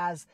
as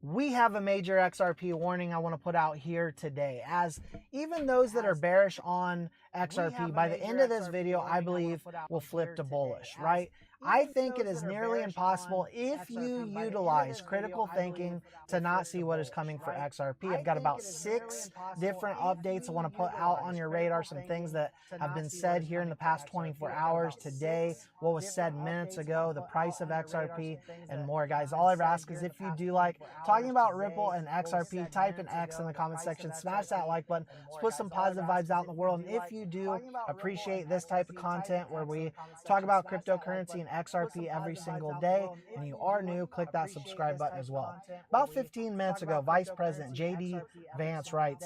we have a major XRP warning I want to put out here today, as even those that are bearish on XRP, by the end of this video, I believe will flip to bullish, right? I think it is nearly impossible if you utilize critical thinking to not see what is coming for XRP. I've got about 6 different updates I want to put out on your radar, some things that have been said here in the past 24 hours, today, what was said minutes ago, the price of XRP, and more, guys. All I ever ask is if you do like talking about Ripple and XRP, type an X in the comment section, smash that like button, let's put some positive vibes out in the world. And if you do appreciate this type of content where we talk about cryptocurrency and XRP every single day, and you are new, click that subscribe button as well. About 15 minutes ago, Vice President J.D. Vance writes,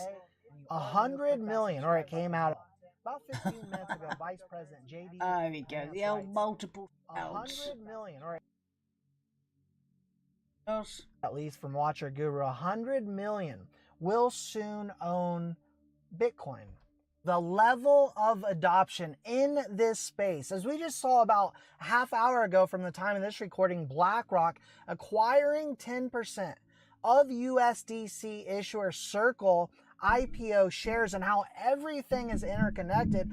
100 million, or it came out about 15 minutes ago, Vice President J.D. There we go, the old multiple fails. 100 million, or at least from Watcher Guru, 100 million will soon own Bitcoin. The level of adoption in this space, as we just saw about a half hour ago from the time of this recording, BlackRock acquiring 10% of USDC issuer Circle IPO shares, and how everything is interconnected.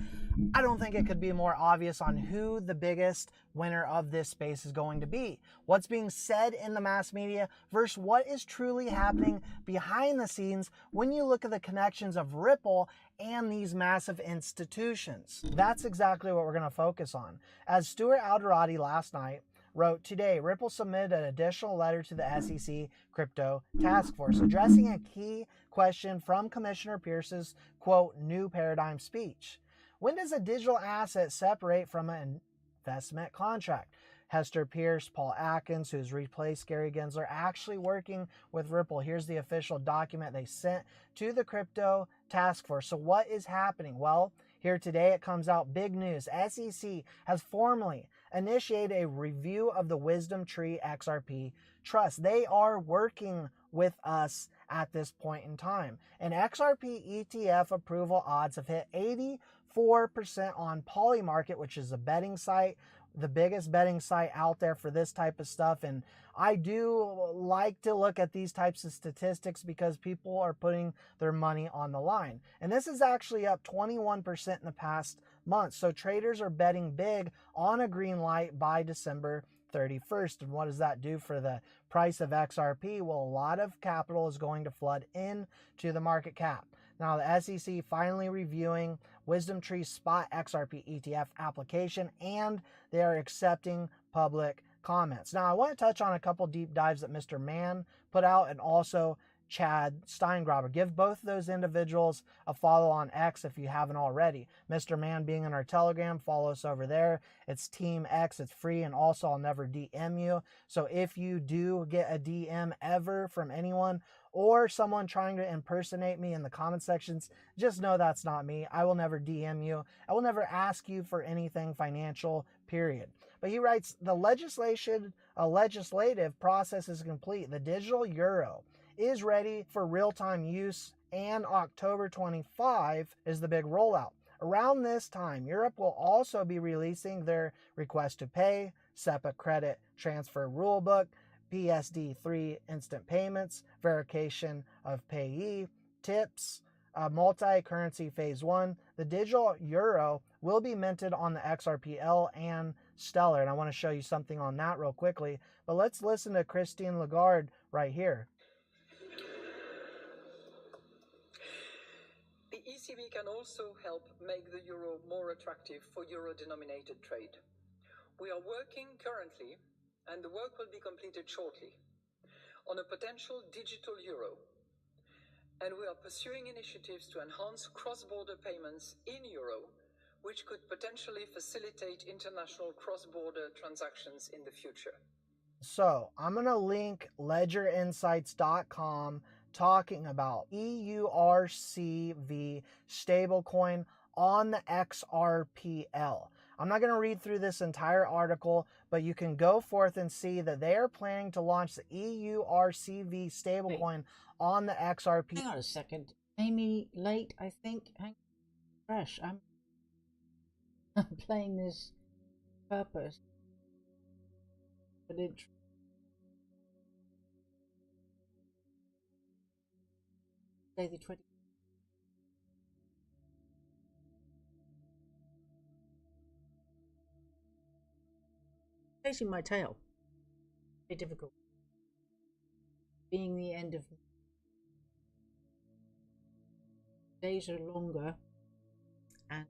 I don't think it could be more obvious on who the biggest winner of this space is going to be. What's being said in the mass media versus what is truly happening behind the scenes when you look at the connections of Ripple and these massive institutions. That's exactly what we're going to focus on. As Stuart Alderoty last night wrote, today, Ripple submitted an additional letter to the SEC Crypto Task Force addressing a key question from Commissioner Pierce's, quote, new paradigm speech. When does a digital asset separate from an investment contract? Hester Pierce, Paul Atkins, who's replaced Gary Gensler, actually working with Ripple. Here's the official document they sent to the Crypto Task Force. So what is happening? Well, here today it comes out, big news. SEC has formally initiated a review of the Wisdom Tree XRP Trust. They are working with us at this point in time. And XRP ETF approval odds have hit 84% on Polymarket, which is a betting site, the biggest betting site out there for this type of stuff. And I do like to look at these types of statistics because people are putting their money on the line. And this is actually up 21% in the past month. So traders are betting big on a green light by December 31st. And what does that do for the price of XRP? Well, a lot of capital is going to flood into the market cap. Now, the SEC finally reviewing Wisdom Tree's spot XRP ETF application, and they are accepting public comments. Now, I want to touch on a couple deep dives that Mr. Mann put out, and also Chad Steingraber. Give both of those individuals a follow on X if you haven't already. Mr. Mann being in our Telegram, follow us over there. It's Team X, it's free, and also I'll never DM you. So if you do get a DM ever from anyone or someone trying to impersonate me in the comment sections, just know that's not me. I will never DM you. I will never ask you for anything financial, period. But he writes, the legislative process is complete. The digital euro is ready for real-time use, and October 25 is the big rollout. Around this time, Europe will also be releasing their request to pay, SEPA credit transfer rulebook, PSD3 instant payments, verification of payee, tips, multi-currency phase 1. The digital euro will be minted on the XRPL and Stellar, and I want to show you something on that real quickly. But let's listen to Christine Lagarde right here. The ECB can also help make the euro more attractive for euro-denominated trade. We are working currently, and the work will be completed shortly, on a potential digital euro. And we are pursuing initiatives to enhance cross-border payments in euro, which could potentially facilitate international cross-border transactions in the future. So I'm going to link ledgerinsights.com talking about EURCV stablecoin on the XRPL. I'm not going to read through this entire article, but you can go forth and see that they are planning to launch the EURCV stablecoin on the XRP. Hang on a second. Amy late, I think. Hang fresh. I'm playing this purpose. But it Day the 20th. Chasing my tail. Very difficult. Being the end of days are longer and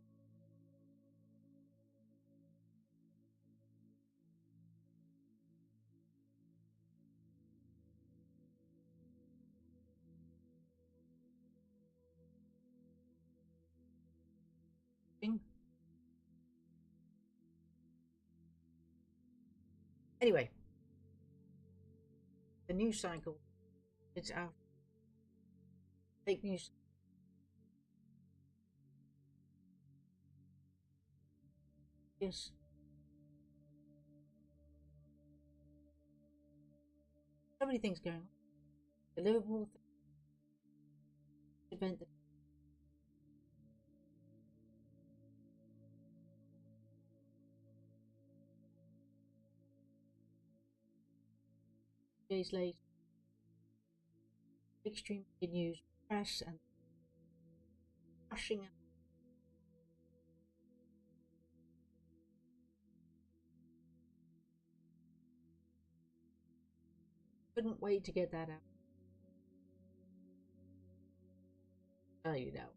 anyway, the news cycle, it's our fake news. Yes. So many things going on. The Liverpool event. Days later, extreme news, press and rushing out. Couldn't wait to get that out. Tell you now.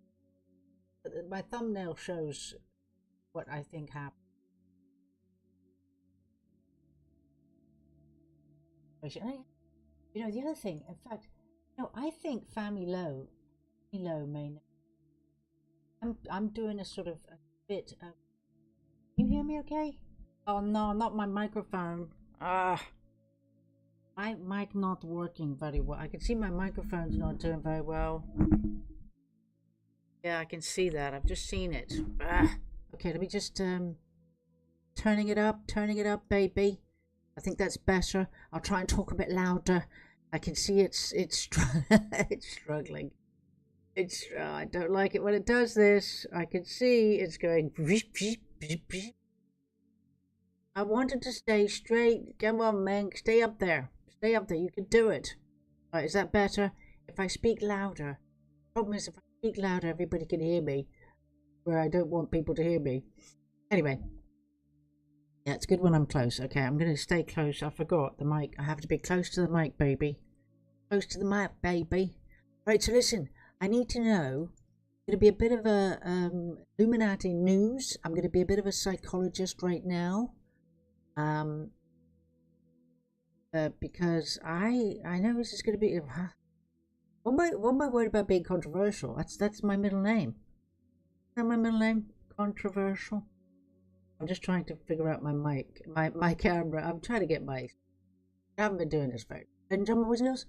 My thumbnail shows what I think happened. You know, the other thing, in fact, no, I think Family Low may know. I'm doing a sort of a bit of. You hear me okay? Oh no, not my microphone. My mic not working very well. I can see my microphone's not doing very well. Yeah, I can see that. I've just seen it. Okay, let me just turning it up, baby. I think that's better. I'll try and talk a bit louder. I can see it's it's struggling. I don't like it when it does this. I can see it's going. I wanted to stay straight. Come on, man, stay up there. Stay up there. You can do it. Right, is that better? If I speak louder, problem is if I speak louder, everybody can hear me. Where I don't want people to hear me. Anyway. Yeah, it's good when I'm close. Okay, I'm going to stay close. I forgot the mic. I have to be close to the mic, baby. Close to the mic, baby. Right, so listen. I need to know. I'm going to be a bit of a Illuminati news. I'm going to be a bit of a psychologist right now. Because I know this is going to be. What am I worried about being controversial? That's my middle name. Is that my middle name? Controversial. I'm just trying to figure out my mic, my camera. I'm trying to get mics. I haven't been doing this very. And John Williams,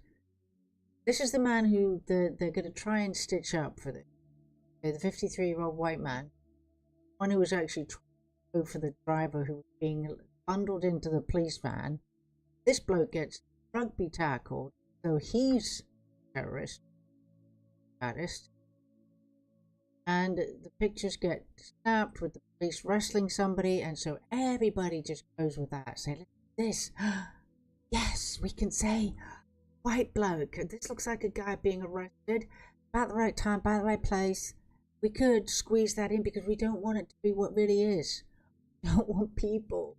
this is the man who they're going to try and stitch up for this. The 53-year-old white man, one who was actually trying to go for the driver who was being bundled into the police van. This bloke gets rugby tackled, so he's a terrorist. And the pictures get snapped with the police wrestling somebody, and so everybody just goes with that. Say, look at this. Yes, we can say, white bloke. This looks like a guy being arrested. About the right time, by the right place. We could squeeze that in because we don't want it to be what really is. We don't want people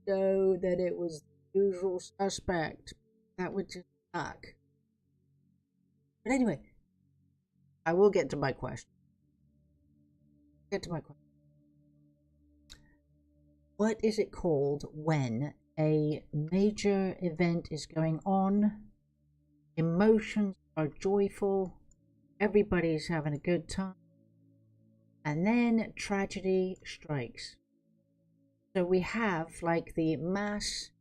to know that it was the usual suspect. That would just suck. But anyway, I will get to my question. What is it called when a major event is going on? Emotions are joyful. Everybody's having a good time. And then tragedy strikes. So we have like the mass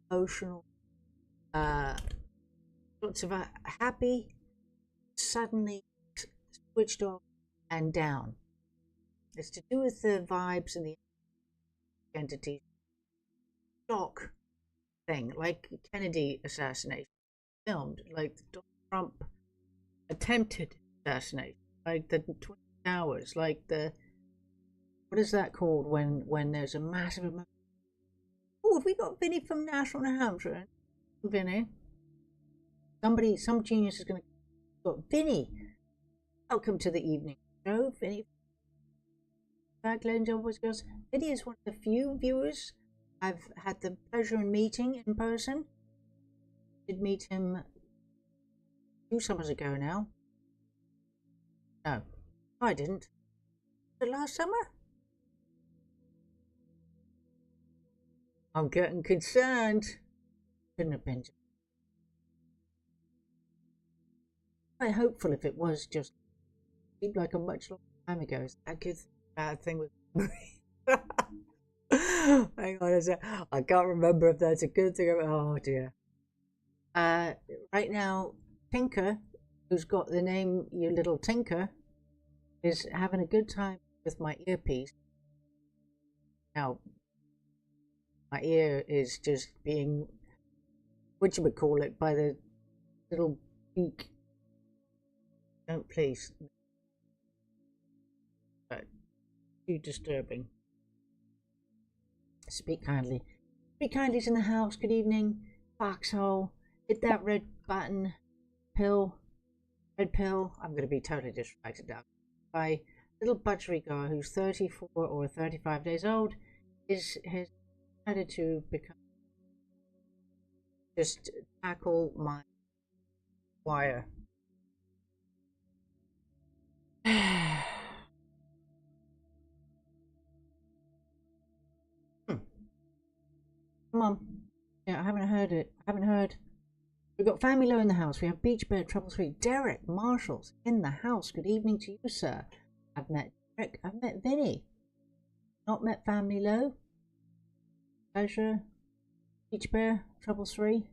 emotional, sorts of happy, suddenly switched off and down. It's to do with the vibes and the entity shock thing, like Kennedy assassination filmed, like the Donald Trump attempted assassination, like the Twin Towers, like the what is that called when there's a massive amount. Oh, have we got Vinny from National New Hampshire? Vinny, some genius is going to got Vinny. Welcome to the evening show, Vinny. Back, ladies and gentlemen, boys and girls. Vinny is one of the few viewers I've had the pleasure in meeting in person. Did meet him 2 summers ago now. No, I didn't. Was it last summer? I'm getting concerned. Couldn't have been. I'm hopeful if it was just seemed like a much long time ago. Is that a good bad thing with hang on a sec. I can't remember if that's a good thing or oh dear. Right now, Tinker, who's got the name You Little Tinker, is having a good time with my earpiece. Now, my ear is just being, whatchamacallit, by the little beak. Don't please. But too disturbing. Speak kindly. Speak kindly's in the house. Good evening, Foxhole. Hit that red button. Pill. Red pill. I'm going to be totally distracted now. By little Budgerigar, who's 34 or 35 days old, has decided to become just tackle my wire. Come on. Yeah, I haven't heard it. I haven't heard. We've got Family Low in the house. We have Beach Bear Trouble 3. Derek Marshall's in the house. Good evening to you, sir. I've met Derek. I've met Vinny. Not met Family Low. Pleasure. Beach Bear Trouble 3.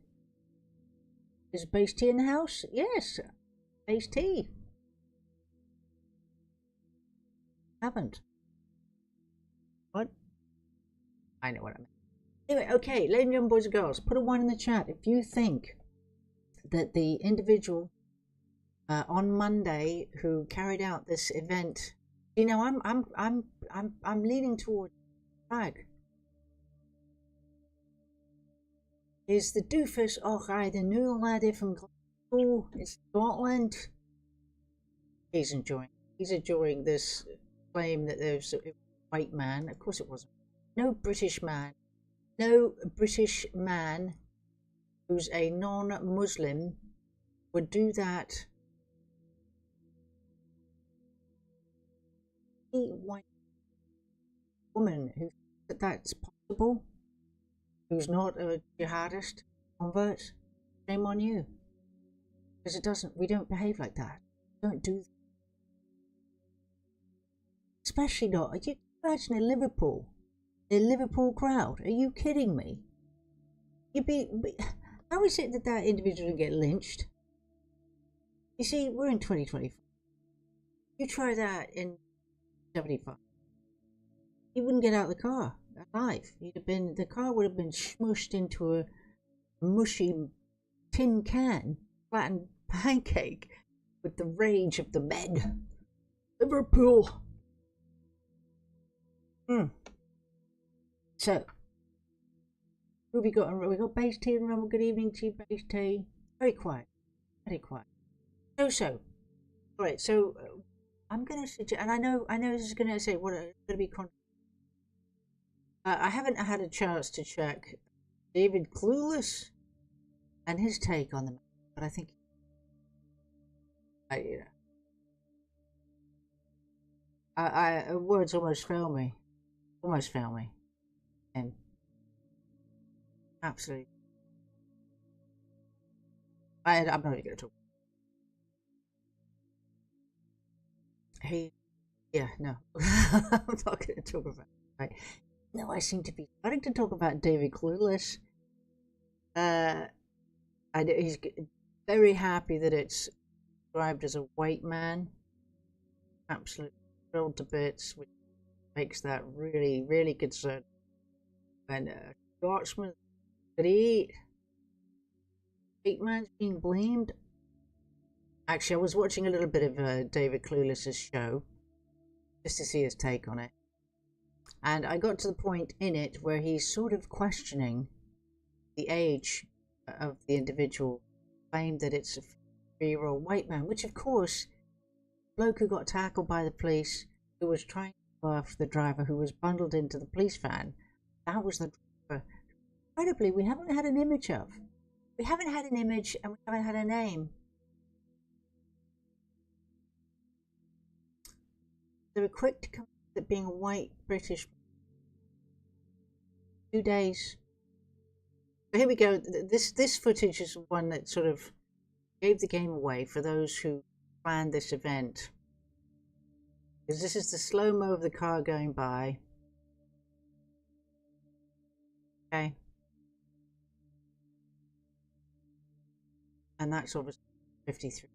Is Base T in the house? Yes. Base T. Haven't. What? I know what I meant. Anyway, okay, ladies and gentlemen, boys and girls, put a 1 in the chat if you think that the individual on Monday who carried out this event, you know, I'm leaning towards flag. Is the doofus och the new laddie from Glasgow in Scotland? He's enjoying this claim that there's a white man. Of course it wasn't. No British man who's a non-Muslim would do that. A white woman who thinks that that's possible, who's not a jihadist convert, shame on you. Because we don't behave like that. We don't do that. Especially not, you imagine the Liverpool crowd. Are you kidding me? How is it that individual can get lynched? You see, we're in 2025. You try that in 75. You wouldn't get out of the car alive. The car would have been smushed into a mushy tin can, flattened pancake, with the rage of the men. Liverpool. So, who we got? We got Base T and Rumble. Good evening to you, Base T. Very quiet. Very quiet. So. Alright, so I'm going to suggest, and I know this is going to say, what, it's going to be I haven't had a chance to check David Clueless and his take on the matter, but I think, words almost fail me. And absolutely, I'm not even going to talk. No, I'm not going to talk about it. Right. No, I seem to be starting to talk about David Clueless. He's very happy that it's described as a white man. Absolutely thrilled to bits, which makes that really, really concerning. When Scotsman great, white man's being blamed. Actually, I was watching a little bit of David Clueless's show just to see his take on it, and I got to the point in it where he's sort of questioning the age of the individual, claimed that it's 53-year-old white man, which of course, the bloke who got tackled by the police, who was trying to go after the driver who was bundled into the police van, that was the driver. Incredibly, we haven't had an image of. We haven't had an image and we haven't had a name. They were quick to come at being a white British. 2 days. So here we go. This footage is one that sort of gave the game away for those who planned this event. Because this is the slow-mo of the car going by. Okay. And that's obviously 53.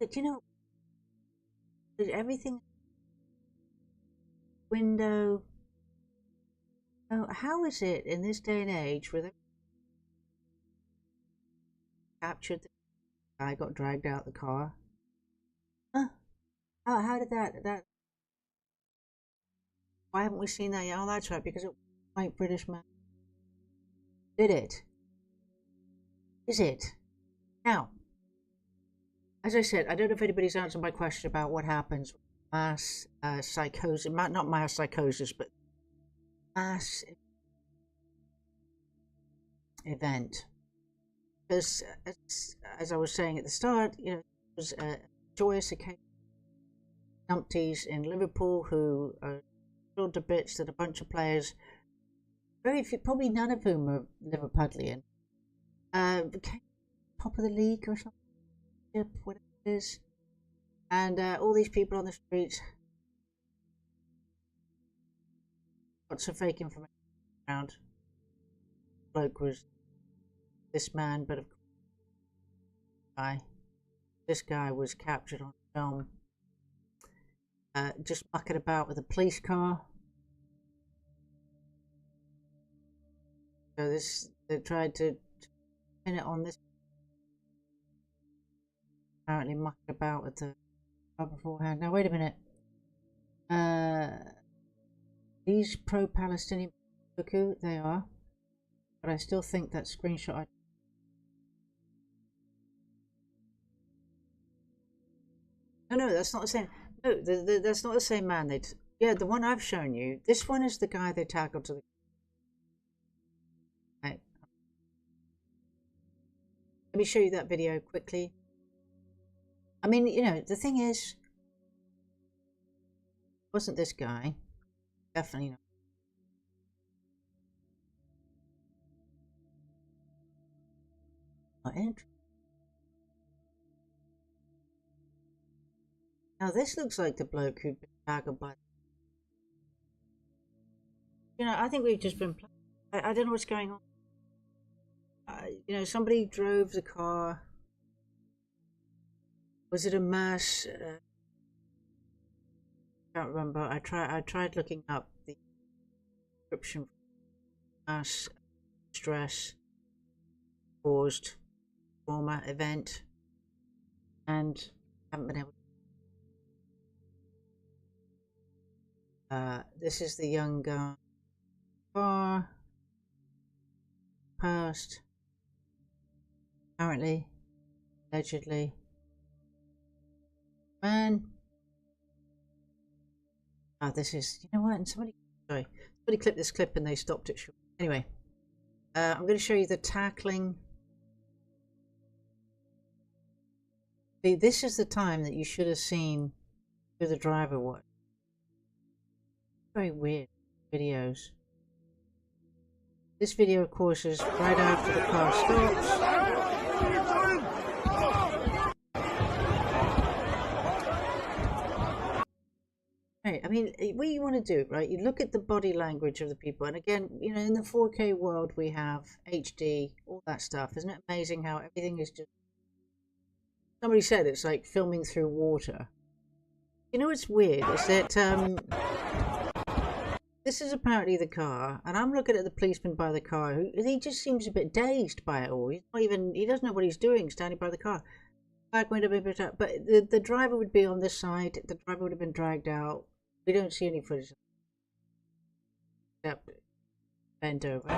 But you know, everything, window, oh, how is it in this day and age where they captured the guy, got dragged out the car? Huh? How did that, why haven't we seen that yet? Oh, that's right, because it was a white British man. Did it? Is it? Now, as I said, I don't know if anybody's answered my question about what happens with mass psychosis, not mass psychosis, but mass event. Because, as I was saying at the start, you know, it was a joyous occasion. Numpties in Liverpool who are thrilled to bits that a bunch of players, very few, probably none of whom are Liverpudlian, became top of the league or something. Whatever it is, and all these people on the streets, lots of fake information around. The bloke was this man, but of course, this guy was captured on film, just mucking about with a police car. So they tried to pin it on this. Apparently mucking about with the car beforehand. Now wait a minute. These pro-Palestinian people, they are, but I still think that screenshot. No, that's not the same. No, that's not the same man. Yeah, the one I've shown you. This one is the guy they tackled to the. Right. Let me show you that video quickly. I mean, you know, the thing is, wasn't this guy? Definitely not. Not interesting. Now this looks like the bloke who'd been tackled by. You know, I think we've just been. I don't know what's going on. You know, somebody drove the car. Was it a mass? I can't remember. I tried looking up the description. Mass stress caused trauma event, and haven't been able. This is the young guy. Car passed. Apparently, allegedly. Man. Oh, this is, you know what, and somebody clipped this clip and they stopped it short. Anyway, I'm going to show you the tackling. See, this is the time that you should have seen who the driver was. Very weird videos. This video, of course, is right after the car stops. Right, I mean, what you want to do, right? You look at the body language of the people, and again, you know, in the 4K world, we have HD, all that stuff. Isn't it amazing how everything is just? Somebody said it's like filming through water. You know what's weird is that this is apparently the car, and I'm looking at the policeman by the car. He just seems a bit dazed by it all. He's not even. He doesn't know what he's doing, standing by the car. Back window, but the driver would be on this side. The driver would have been dragged out. We don't see any footage. Except bent over.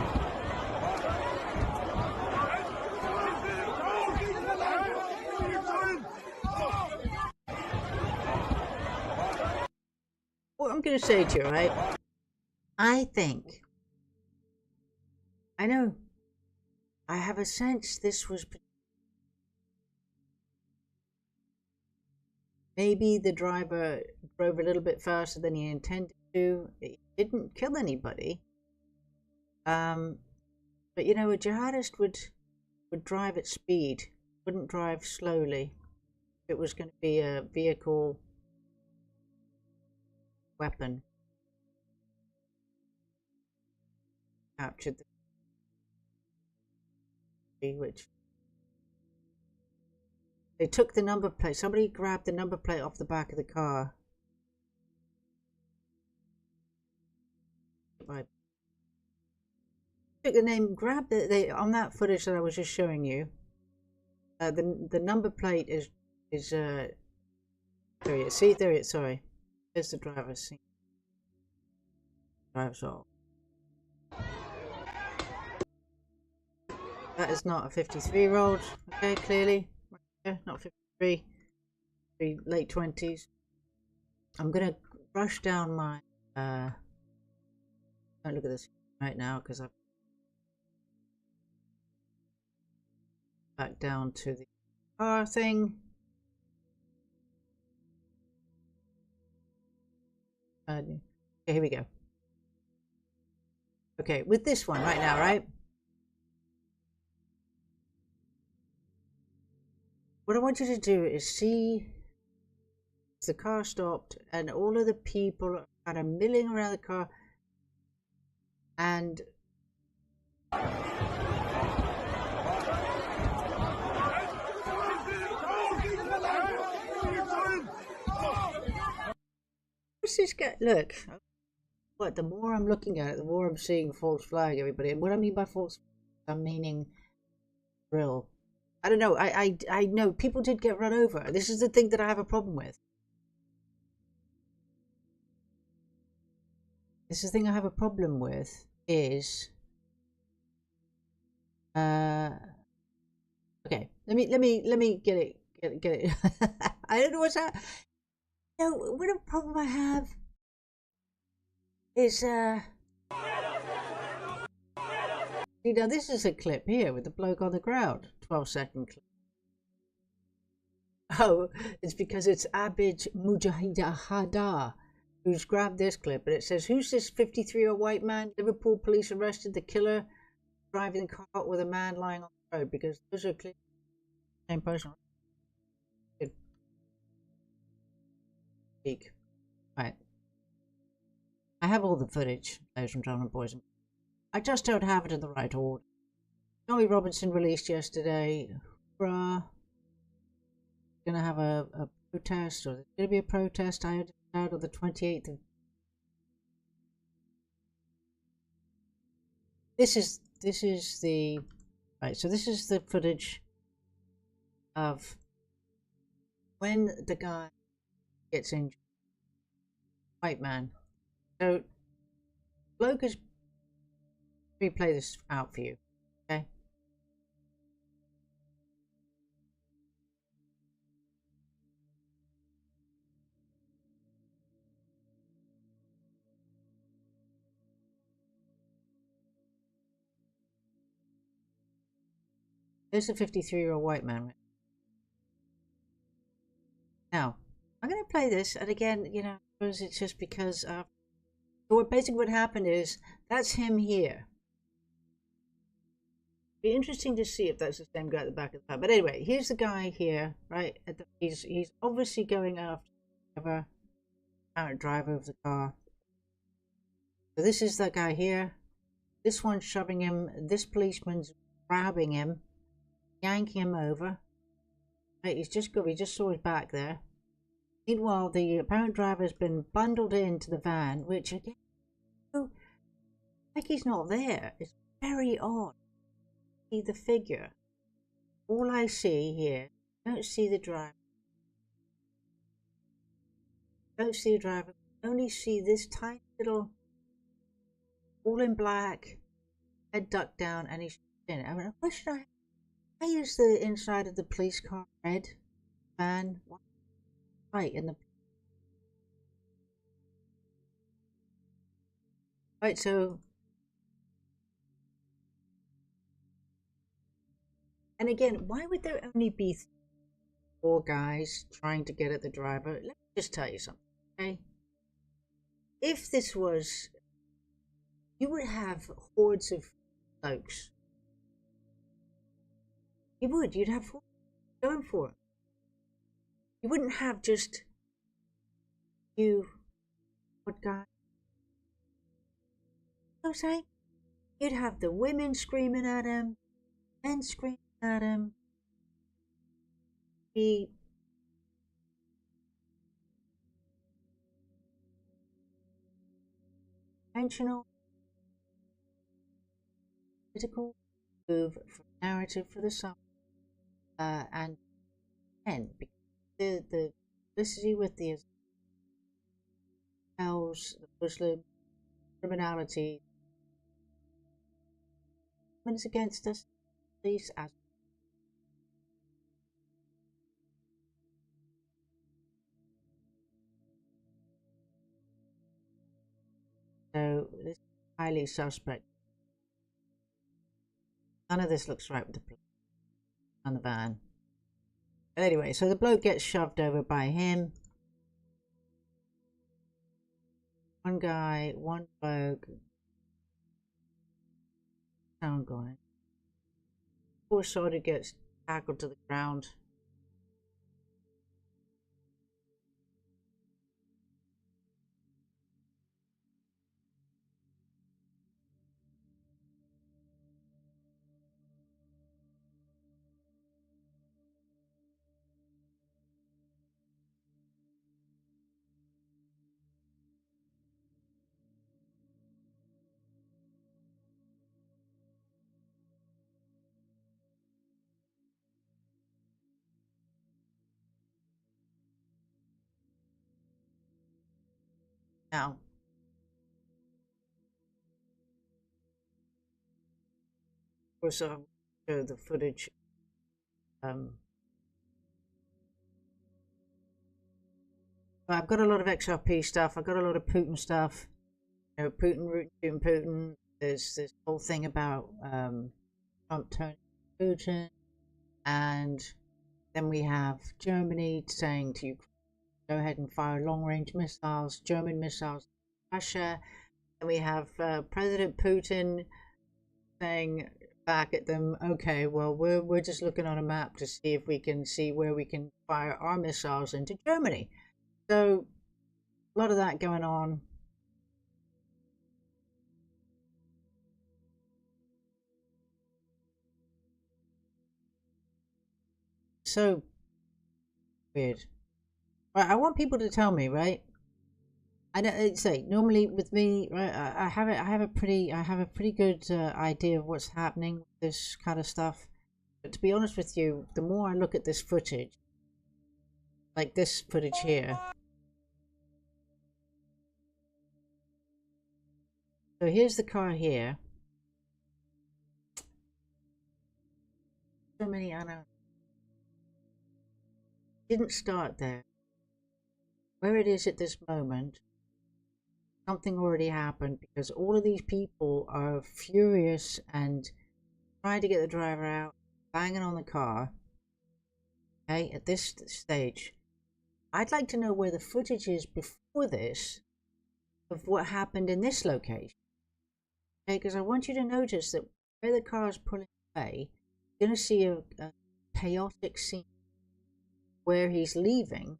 What I'm going to say to you, right? I know, I have a sense this was maybe the driver drove a little bit faster than he intended to. It didn't kill anybody. But you know, a jihadist would drive at speed, wouldn't drive slowly. If it was going to be a vehicle weapon. Captured the which they took the number plate. Somebody grabbed the number plate off the back of the car. Took the name, grabbed they on that footage that I was just showing you. The number plate is there it is. See, there it is. Sorry, there's the driver's seat. Driver's off. That is not a 53-year-old. Okay, clearly, not 53. Late 20s. I'm gonna brush down my. Don't look at this right now because I've back down to the car thing. Okay, here we go. Okay, with this one right now, right? What I want you to do is see the car stopped and all of the people are kind of milling around the car and what's this guy? Look, what, the more I'm looking at it, the more I'm seeing false flag, everybody. And what I mean by false flag, I'm meaning drill. I don't know. I know people did get run over. This is the thing that I have a problem with. This is the thing I have a problem with is okay. Let me get it. I don't know what's that. No, what a problem I have is you know, this is a clip here with the bloke on the ground. 12-second clip. Oh, it's because it's Abid Mujahideen who's grabbed this clip, and it says, "Who's this 53-year-old white man? Liverpool police arrested the killer driving the car with a man lying on the road," because those are clearly the same person. Good. Speak. Right. I have all the footage, ladies and gentlemen, boys and girls. I just don't have it in the right order. Johnny Robinson released yesterday. Gonna have a protest, or there's gonna be a protest. I heard on the 28th of. This is the right. So this is the footage of when the guy gets injured. White man. So bloke is. Let me play this out for you. Okay. There's a 53-year-old white man. Now, I'm going to play this, and again, you know, I suppose it's just because so what basically what happened is that's him here. Be interesting to see if that's the same guy at the back of the car. But anyway, here's the guy here, right? He's obviously going after the apparent driver of the car. So this is that guy here. This one's shoving him. This policeman's grabbing him, yanking him over. Right, he's just good. We just saw his back there. Meanwhile, the apparent driver has been bundled into the van, which again, like he's not there. It's very odd. See the figure. All I see here, don't see the driver. Don't see the driver. Only see this tiny little all in black, head ducked down, and he's in it. I mean, a question I have, why is the inside of the police car red van? Right in the right, so and again, why would there only be 4 guys trying to get at the driver? Let me just tell you something, okay? If this was, you would have hordes of folks. You would. You'd have hordes going for it. You wouldn't have just you, what guy? You know what I'm saying? You'd have the women screaming at him, men screaming at him. The conventional political move from narrative for the summer, and because the publicity with the tells the Muslim criminality is against us, police as so this is highly suspect. None of this looks right with the police on the van. But anyway, so the bloke gets shoved over by him. One guy, one bloke. Sound going. Poor soldier gets tackled to the ground. Now, of course, I'll show the footage. I've got a lot of XRP stuff. I've got a lot of Putin stuff. You know, Putin rooting Putin. There's this whole thing about Trump turning Putin, and then we have Germany saying to Ukraine, go ahead and fire long-range missiles, German missiles, Russia. And we have President Putin saying back at them, okay, well, we're just looking on a map to see if we can see where we can fire our missiles into Germany. So a lot of that going on. So weird. Right, I want people to tell me, right? I don't say normally with me, right? I have a pretty good idea of what's happening with this kind of stuff. But to be honest with you, the more I look at this footage, like this footage here. So here's the car here. So many, I know. Didn't start there. Where it is at this moment, something already happened because all of these people are furious and trying to get the driver out, banging on the car. Okay, at this stage, I'd like to know where the footage is before this of what happened in this location. Okay, because I want you to notice that where the car is pulling away, you're going to see a chaotic scene where he's leaving.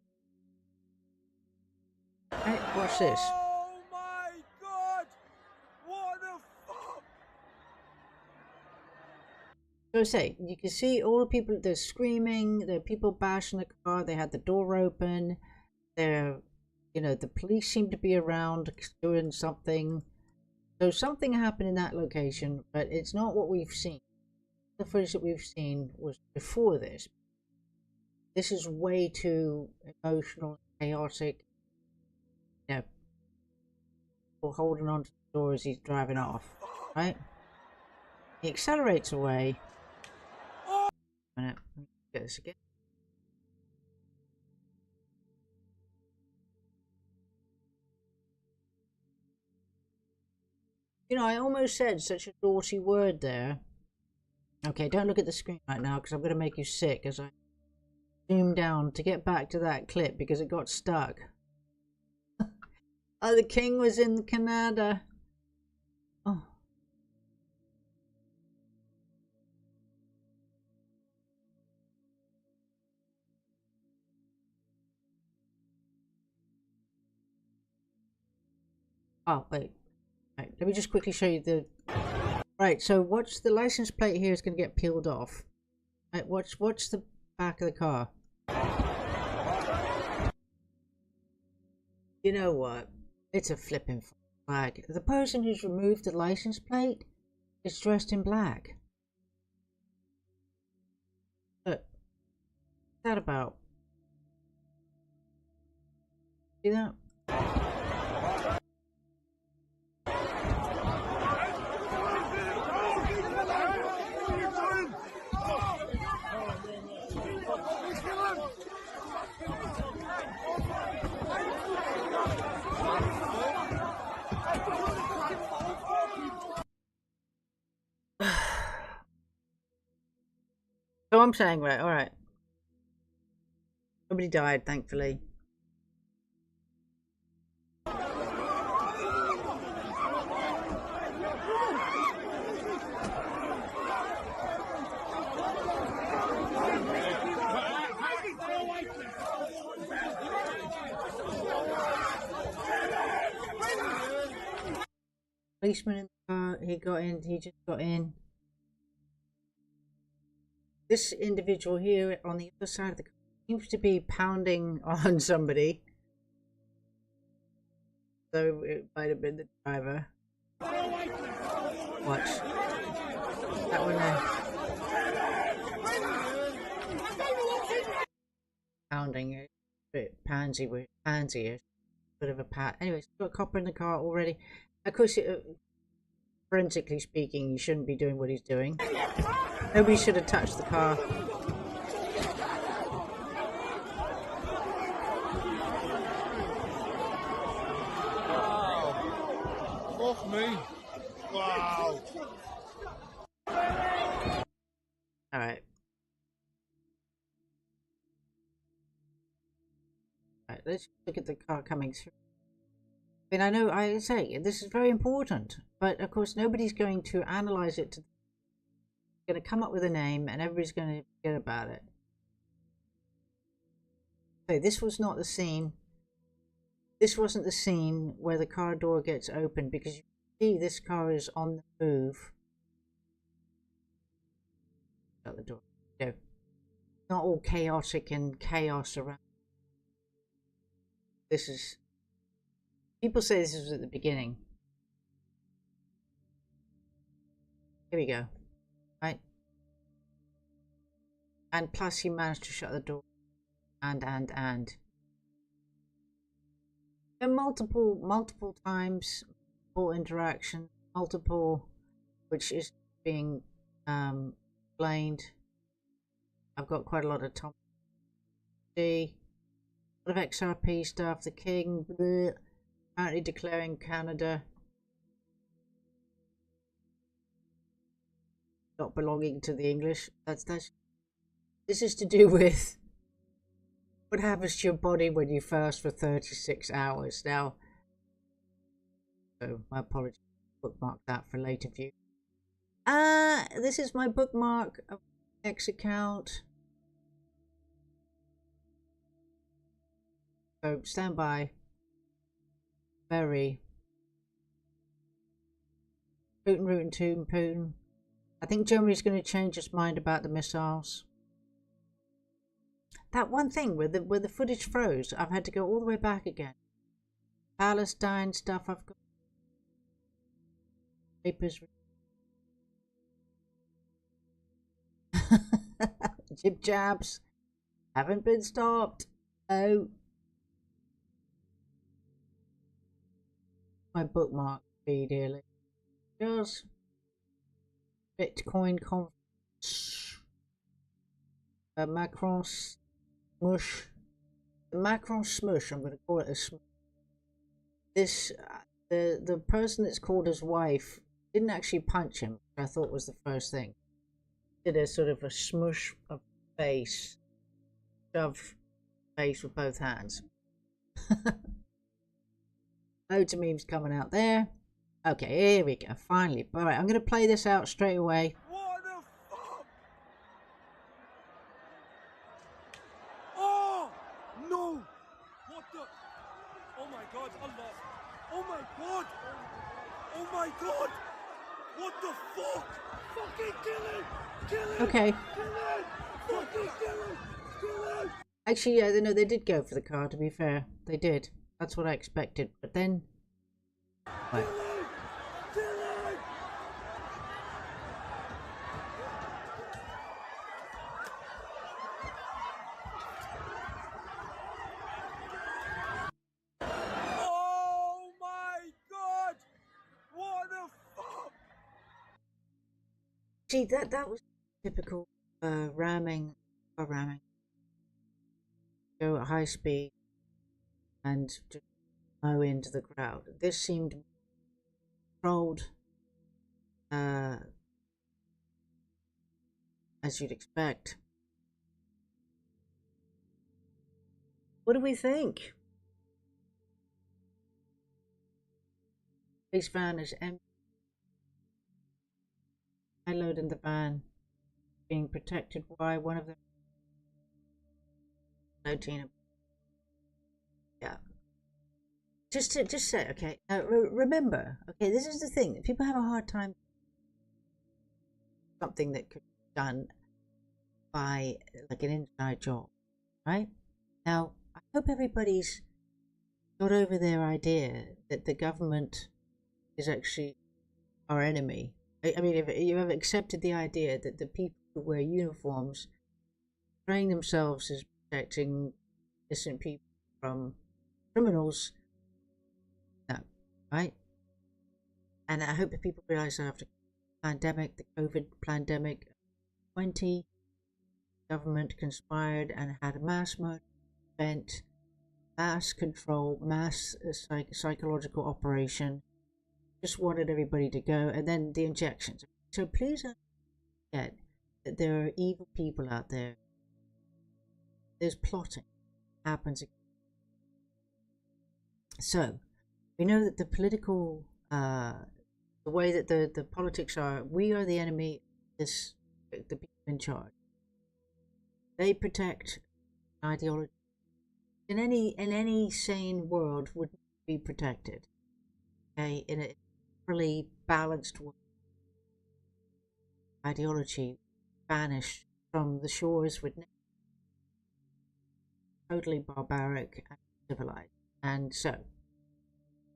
Right, watch this. Oh my god! What the fuck? So say, you can see all the people, they're screaming, there are people bashing the car, they had the door open, they're, you know, the police seem to be around doing something. So something happened in that location, but it's not what we've seen. The footage that we've seen was before this. This is way too emotional, chaotic. You know, people holding on to the door as he's driving off, right? He accelerates away. A minute, let me get this again. You know, I almost said such a naughty word there. Okay, don't look at the screen right now because I'm going to make you sick as I zoom down to get back to that clip because it got stuck. Oh, the king was in Canada. Oh. Oh, wait. Right, let me just quickly show you the... Right, so watch the license plate here is going to get peeled off. Right, watch the back of the car. You know what? It's a flipping flag. The person who's removed the license plate is dressed in black. Look. What's that about? See that? So I'm saying, right, alright. Nobody died, thankfully. Policeman in the car, he just got in. This individual here on the other side of the car seems to be pounding on somebody. So it might have been the driver. Watch. That one there. Pounding it. A bit pansy-ish. Bit of a pat. Anyway, it's got a copper in the car already. Of course, forensically speaking, he shouldn't be doing what he's doing. Nobody should have touched the car. Wow. Fuck me. Wow. Alright. Alright, let's look at the car coming through. I mean, I know I say this is very important, but of course nobody's going to analyze it. Going to come up with a name, and everybody's going to forget about it. So this was not the scene. This wasn't the scene where the car door gets open because you see this car is on the move. Shut the door. No, not all chaotic and chaos around. This is. People say this was at the beginning. Here we go. Right. And plus he managed to shut the door. And. And multiple times, multiple interactions, which is being explained. I've got quite a lot of Tom. A lot of XRP stuff, the king, bleh. Apparently declaring Canada not belonging to the English. This is to do with what happens to your body when you fast for 36 hours. Now, so my apologies, bookmark that for later view. This is my bookmark of X account. So stand by. Very Putin. I think Germany's going to change its mind about the missiles. That one thing where the footage froze, I've had to go all the way back again. Palestine stuff, I've got papers. Jib jabs haven't been stopped. Oh. my bookmark feed here. Just Bitcoin conference. Macron smush. The Macron smush. I'm going to call it a smush. This the person that's called his wife didn't actually punch him, which I thought was the first thing. Did a sort of a smush of face, shove face with both hands. Loads of memes coming out there. Okay, here we go. Finally, all right. I'm going to play this out straight away. What the fuck? Oh no! What the? Oh my god! Allah! Oh my god! Oh my god! What the fuck? Fucking kill him! Kill him! Okay. Kill him! Fucking kill him! Kill him! Actually, yeah, no, they did go for the car. To be fair, they did. That's what I expected. But then, right. Kill him! Oh my god! What the fuck? See, that was typical ramming. Go at high speed and just mow into the crowd. This seemed controlled, as you'd expect. What do we think? Police van is empty. I load in the van, being protected by one of them. No, Tina. Yeah. Just say, okay. Remember, okay. This is the thing. People have a hard time. Something that could be done by like an inside job, right? Now, I hope everybody's got over their idea that the government is actually our enemy. I mean, if you have accepted the idea that the people who wear uniforms train themselves as protecting innocent people from criminals, no, right? And I hope that people realize that after the pandemic, the COVID pandemic, 20 government conspired and had a mass murder event, mass control, mass psychological operation. Just wanted everybody to go, and then the injections. So please don't forget that there are evil people out there. There's plotting happens. So we know that the political, the way that the politics are, we are the enemy. The people in charge. They protect ideology. In any sane world would be protected. Okay, in a really balanced world, ideology vanished from the shores with totally barbaric and civilized. And so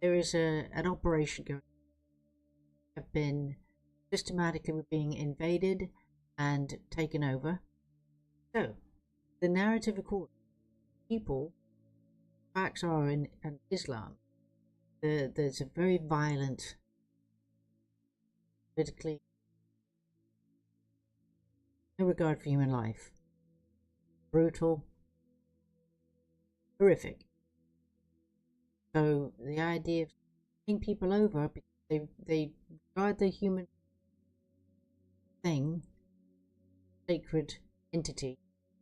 there is an operation going. Have been systematically being invaded and taken over. So the narrative, of course, people, facts are in Islam. There's a very violent, politically, no regard for human life, brutal, horrific. So the idea of taking people over because they regard the human thing, sacred entity,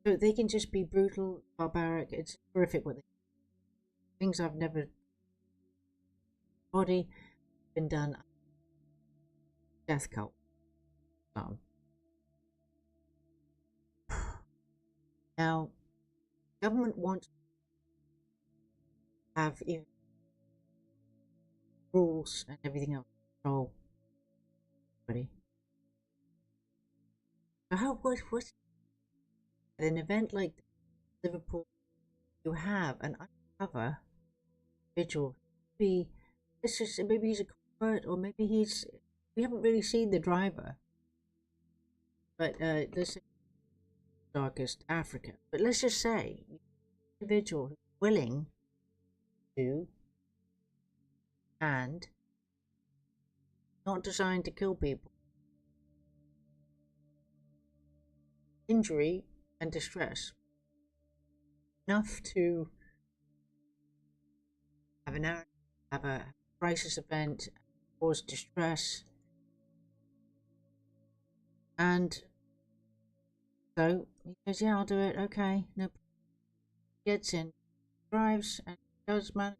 so they can just be brutal, barbaric. It's horrific what they do. Things I've never body been done. Death cult. Now, government wants to have even rules and everything else control everybody. So how what's at an event like Liverpool, you have an undercover individual. Maybe he's a convert, or maybe we haven't really seen the driver. But this is darkest Africa. But let's just say individual who's willing to and not designed to kill people. Injury and distress. Enough to have a crisis event, cause distress, and so he says, "Yeah, I'll do it. Okay, no." Gets in, drives, and does manage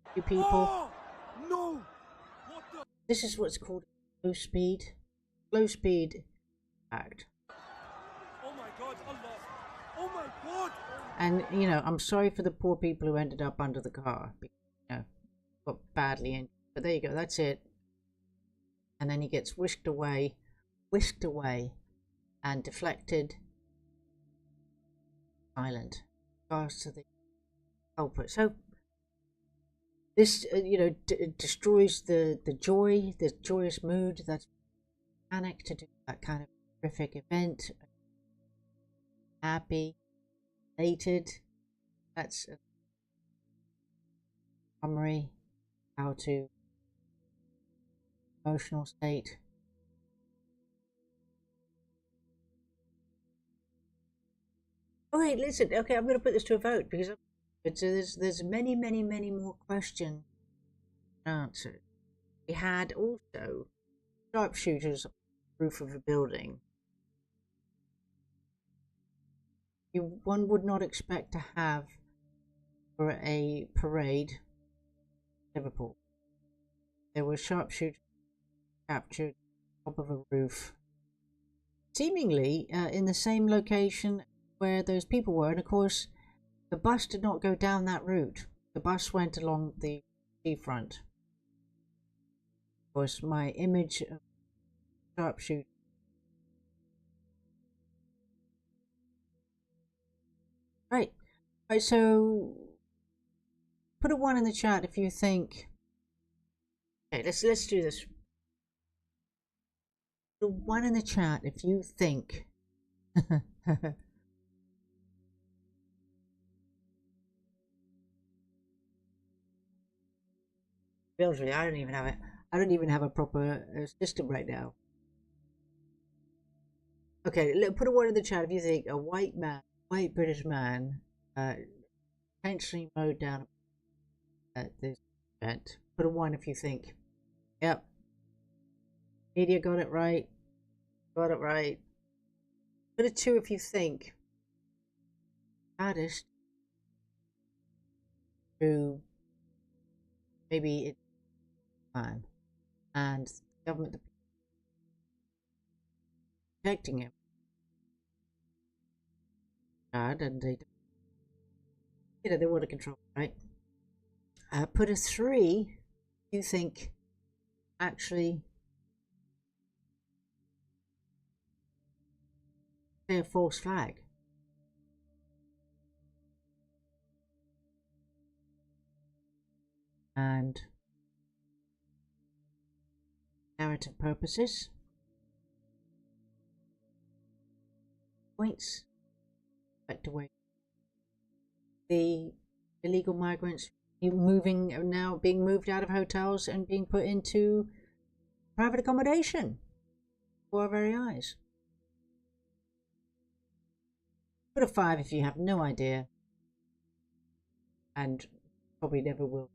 a few people. Oh, no! What the? This is what's called low speed act. Oh my God, Allah! Oh my God! And you know, I'm sorry for the poor people who ended up under the car. You know, got badly injured. But there you go. That's it. And then he gets whisked away, and deflected. Silent. Regards to the culprit. So this, you know, destroys the joyous mood. That's panic to do that kind of horrific event. Happy, elated. That's a summary. How to emotional state. Oh wait, listen. Okay, I'm going to put this to a vote because there's many more questions answered. We had also sharpshooters on the roof of a building. One would not expect to have for a parade in Liverpool. There were sharpshooters captured on top of a roof, seemingly in the same location where those people were, and of course the bus did not go down that route. The bus went along the seafront. Of course, my image of sharpshooter. Right, so put a 1 in the chat if you think. Okay, let's do this. Put a 1 in the chat if you think. I don't even have a proper system right now. Okay, put a 1 in the chat if you think a white British man, potentially mowed down at this event. Put a 1 if you think. Yep. Media got it right. Got it right. Put a 2 if you think. Artist who maybe it's fine and the government protecting him. And they, you know, they want to control, right? Put a 3 you think actually a false flag. And narrative purposes. Points. Back to wait. The illegal migrants being moved out of hotels and being put into private accommodation before our very eyes. Put a 5 if you have no idea, and probably never will.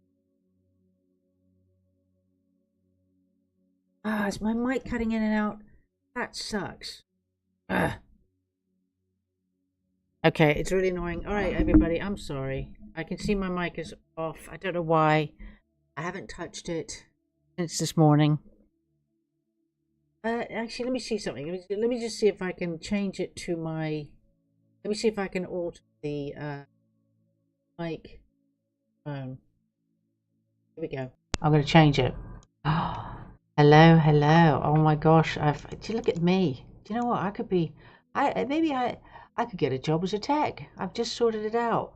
Is my mic cutting in and out? That sucks. Ugh. Okay, it's really annoying. Alright, everybody, I'm sorry. I can see my mic is off. I don't know why. I haven't touched it since this morning. Actually, let me see something. Let me just see if I can change it to my... Let me see if I can alter the mic. Here we go. I'm going to change it. Oh, hello. Oh my gosh. Look at me. Do you know what? I could be... I could get a job as a tech. I've just sorted it out.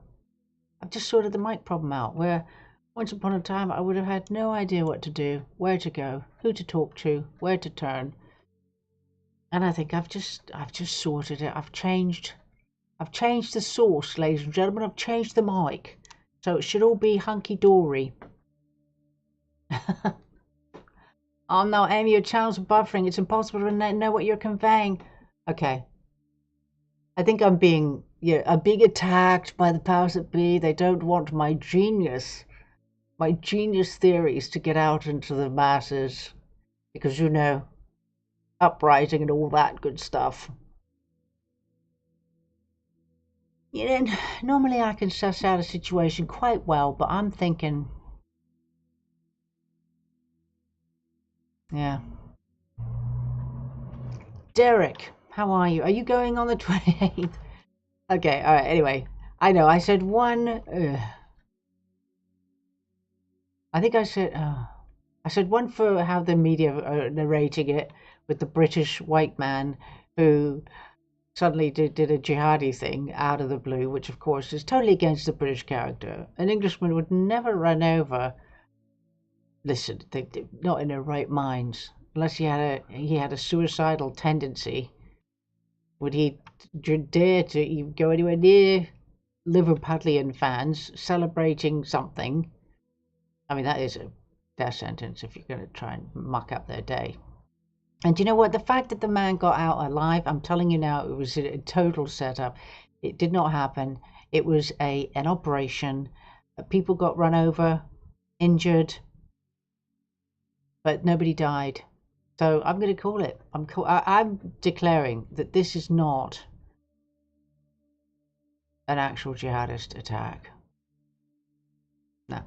I've just sorted the mic problem out, where once upon a time I would have had no idea what to do, where to go, who to talk to, where to turn. And I think I've just sorted it. I've changed the source, ladies and gentlemen. I've changed the mic. So it should all be hunky-dory. Oh no, Amy, your channels are buffering. It's impossible to know what you're conveying. Okay. I think I'm being attacked by the powers that be. They don't want my genius theories to get out into the masses. Because, you know, uprising and all that good stuff. You know, normally I can suss out a situation quite well, but I'm thinking... Yeah. Derek, how are you? Are you going on the 28th? Okay, all right, anyway. I know, I said one... I think I said one for how the media are narrating it with the British white man who suddenly did a jihadi thing out of the blue, which of course is totally against the British character. An Englishman would never run over... Listen, they're not in their right minds. Unless he had a suicidal tendency, would he dare to go anywhere near Liverpudlian fans celebrating something? I mean, that is a death sentence if you're going to try and muck up their day. And you know what? The fact that the man got out alive, I'm telling you now, it was a total setup. It did not happen. It was an operation. People got run over, injured, but nobody died. So I'm going to call it. I'm declaring that this is not an actual jihadist attack. No.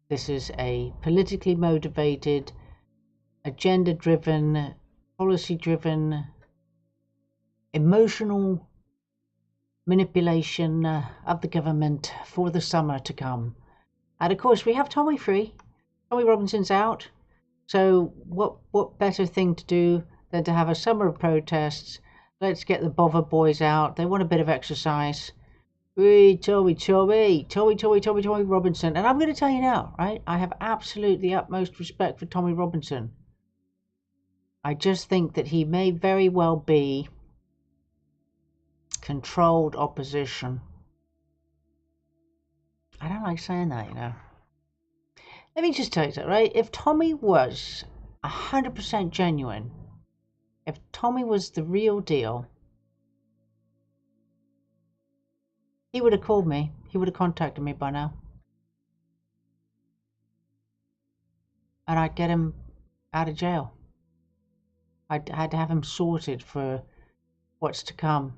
This is a politically motivated, agenda-driven, policy-driven, emotional manipulation of the government for the summer to come. And of course, we have Tommy free. Tommy Robinson's out. So what better thing to do than to have a summer of protests? Let's get the bother boys out. They want a bit of exercise. Tommy Robinson. And I'm going to tell you now, right? I have absolutely utmost respect for Tommy Robinson. I just think that he may very well be controlled opposition. I don't like saying that, you know. Let me just tell you that, right? If Tommy was 100% genuine, if Tommy was the real deal, he would have called me. He would have contacted me by now. And I'd get him out of jail. I'd have him sorted for what's to come.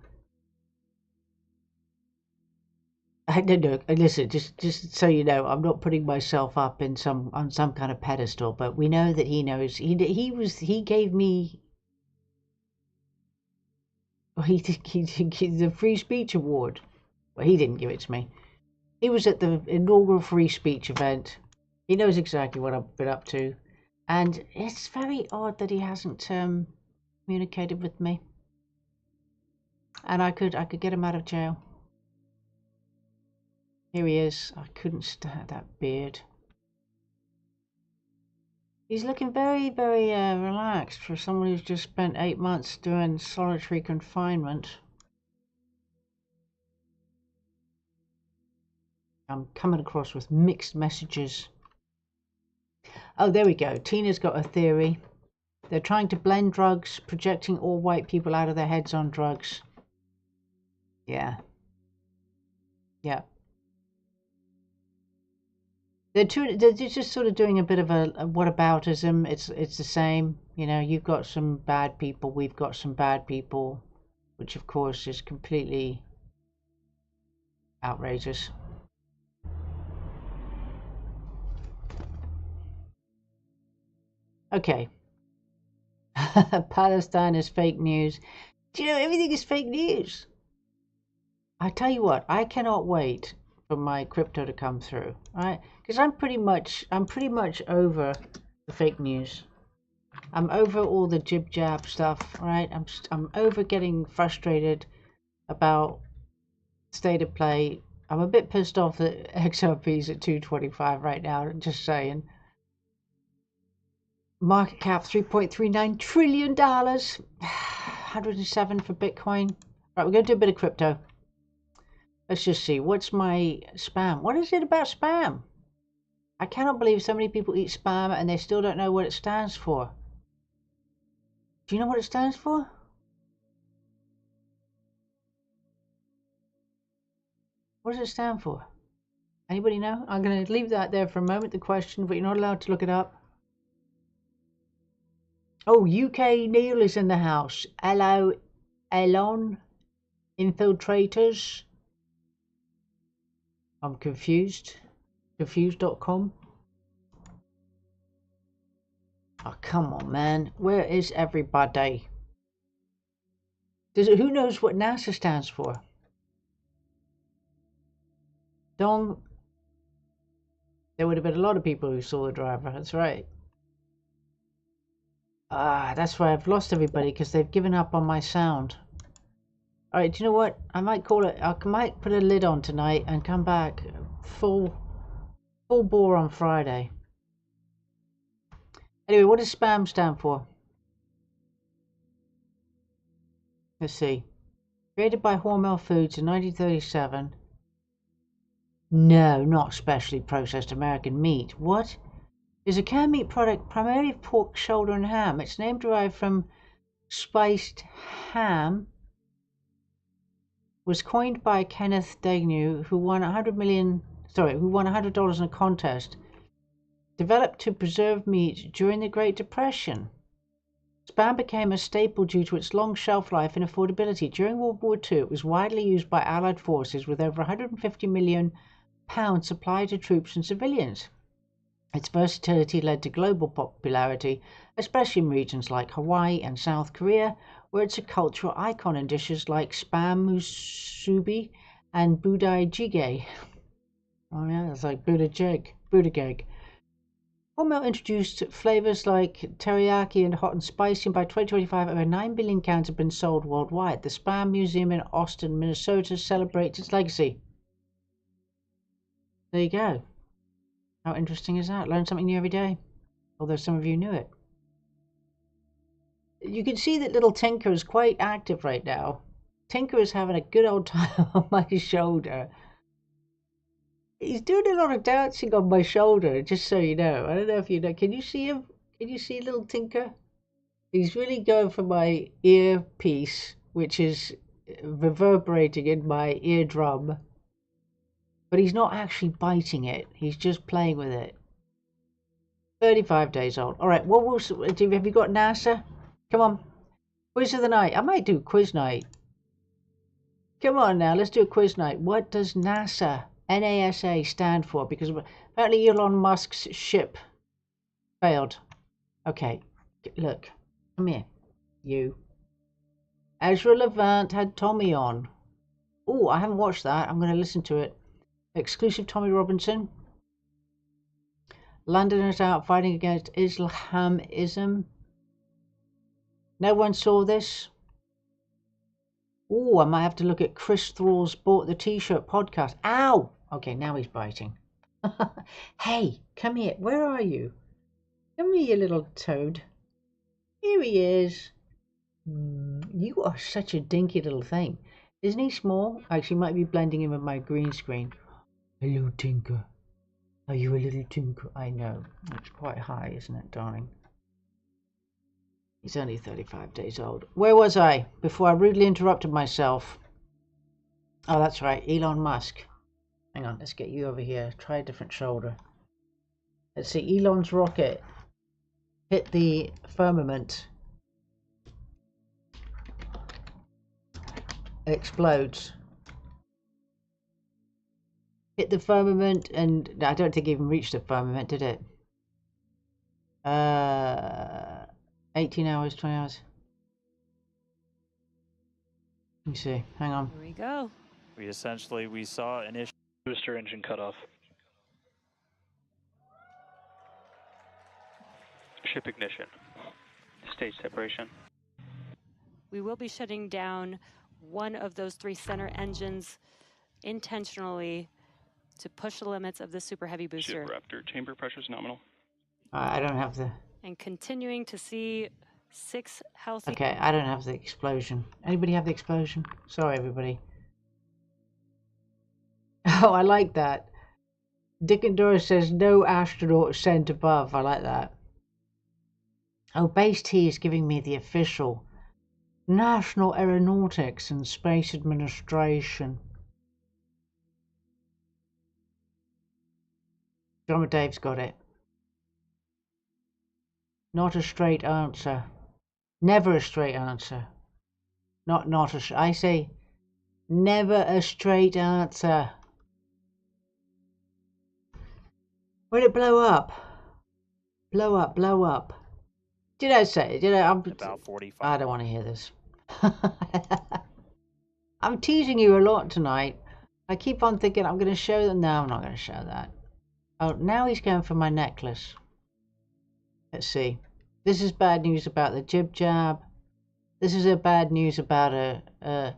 I don't know. Listen, just so you know, I'm not putting myself up in on some kind of pedestal, but we know that he knows. He gave me. He the free speech award. Well, he didn't give it to me. He was at the inaugural free speech event. He knows exactly what I've been up to, and it's very odd that he hasn't communicated with me. And I could get him out of jail. Here he is. I couldn't stand that beard. He's looking very, very relaxed for someone who's just spent 8 months doing solitary confinement. I'm coming across with mixed messages. Oh, there we go. Tina's got a theory. They're trying to blend drugs, projecting all white people out of their heads on drugs. Yeah. Yeah. They're just sort of doing a bit of a whataboutism. It's the same, you know. You've got some bad people, we've got some bad people, which of course is completely outrageous. Okay. Palestine is fake news. Do you know everything is fake news? I tell you what, I cannot wait for my crypto to come through, right? Because I'm pretty much over the fake news. I'm over all the jib jab stuff, right? I'm over getting frustrated about state of play. I'm a bit pissed off that XRP's at 225 right now. Just saying. Market cap $3.39 trillion. 107 for Bitcoin. Right, we're going to do a bit of crypto. Let's just see. What's my spam? What is it about spam? I cannot believe so many people eat spam and they still don't know what it stands for. Do you know what it stands for? What does it stand for? Anybody know? I'm going to leave that there for a moment, the question, but you're not allowed to look it up. Oh, UK Neil is in the house. Hello, Elon. Infiltrators. I'm confused. Confused.com. Oh, come on, man. Where is everybody? Who knows what NASA stands for? Don. There would have been a lot of people who saw the driver. That's right. That's why I've lost everybody, because they've given up on my sound. Alright, do you know what? I might call it. I might put a lid on tonight and come back full bore on Friday. Anyway, what does spam stand for? Let's see. Created by Hormel Foods in 1937. No, not specially processed American meat. What? Is a canned meat product primarily of pork, shoulder, and ham. Its name derived from spiced ham. Was coined by Kenneth Daigneault, who won $100 in a contest. Developed to preserve meat during the Great Depression. Spam became a staple due to its long shelf life and affordability. During World War II, it was widely used by Allied forces, with over £150 million supplied to troops and civilians. Its versatility led to global popularity, especially in regions like Hawaii and South Korea, where it's a cultural icon in dishes like spam musubi and budai jjigae. Oh yeah, it's like budageg. Hormel introduced flavors like teriyaki and hot and spicy, and by 2025 over 9 billion cans have been sold worldwide. The Spam Museum in Austin, Minnesota celebrates its legacy. There you go. How interesting is that? Learn something new every day. Although some of you knew it. You can see that little Tinker is quite active right now. Tinker is having a good old time on my shoulder. He's doing a lot of dancing on my shoulder, just so you know. I don't know if you know. Can you see him? Can you see little Tinker? He's really going for my earpiece, which is reverberating in my eardrum. But he's not actually biting it. He's just playing with it. 35 days old. All right, have you got NASA? Come on. Quiz of the night. I might do quiz night. Come on now, let's do a quiz night. What does NASA, NASA stand for? Because apparently Elon Musk's ship failed. Okay, look. Come here. You. Ezra Levant had Tommy on. Oh, I haven't watched that. I'm going to listen to it. Exclusive Tommy Robinson. Londoners out fighting against Islamism. No one saw this. Oh, I might have to look at Chris Thrall's Bought the T-Shirt podcast. Ow! Okay, now he's biting. Hey, come here. Where are you? Come here, you little toad. Here he is. You are such a dinky little thing. Isn't he small? Actually, might be blending in with my green screen. Hello, Tinker. Are you a little Tinker? I know. It's quite high, isn't it, darling? He's only 35 days old. Where was I before I rudely interrupted myself? Oh, that's right. Elon Musk. Hang on, let's get you over here. Try a different shoulder. Let's see. Elon's rocket hit the firmament. It explodes. Hit the firmament, and I don't think it even reached the firmament, did it? 18 hours, 20 hours. Let me see. Hang on. Here we go. We saw an issue. Booster engine cutoff. Ship ignition. Stage separation. We will be shutting down one of those 3 center engines intentionally to push the limits of the Super Heavy booster. Ship Raptor. Chamber pressure is nominal. I don't have the... And continuing to see 6 healthy... Okay, I don't have the explosion. Anybody have the explosion? Sorry, everybody. Oh, I like that. Dick and Doris says no astronaut sent above. I like that. Oh, Base T is giving me the official National Aeronautics and Space Administration. Drummer Dave's got it. Not a straight answer. Never a straight answer. I say never a straight answer. Will it blow up? Blow up, blow up. Did I say? I'm About 45. I don't want to hear this. I'm teasing you a lot tonight. I keep on thinking I'm going to show them. No, I'm not going to show that. Oh, now he's going for my necklace. Let's see. This is bad news about the jib jab. This is a bad news about a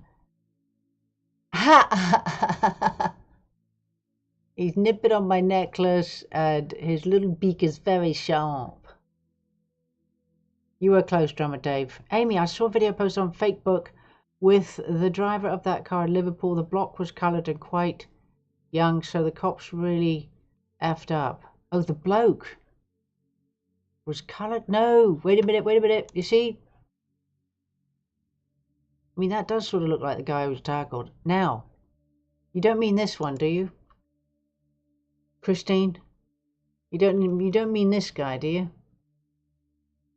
He's nipping on my necklace and his little beak is very sharp. You were close, Drummer Dave. Amy, I saw a video posted on Facebook with the driver of that car in Liverpool. The block was coloured and quite young, so the cops really effed up. Oh, the bloke was coloured? No, wait a minute. You see? I mean, that does sort of look like the guy who was tackled. Now, you don't mean this one, do you? Christine? You don't mean this guy, do you?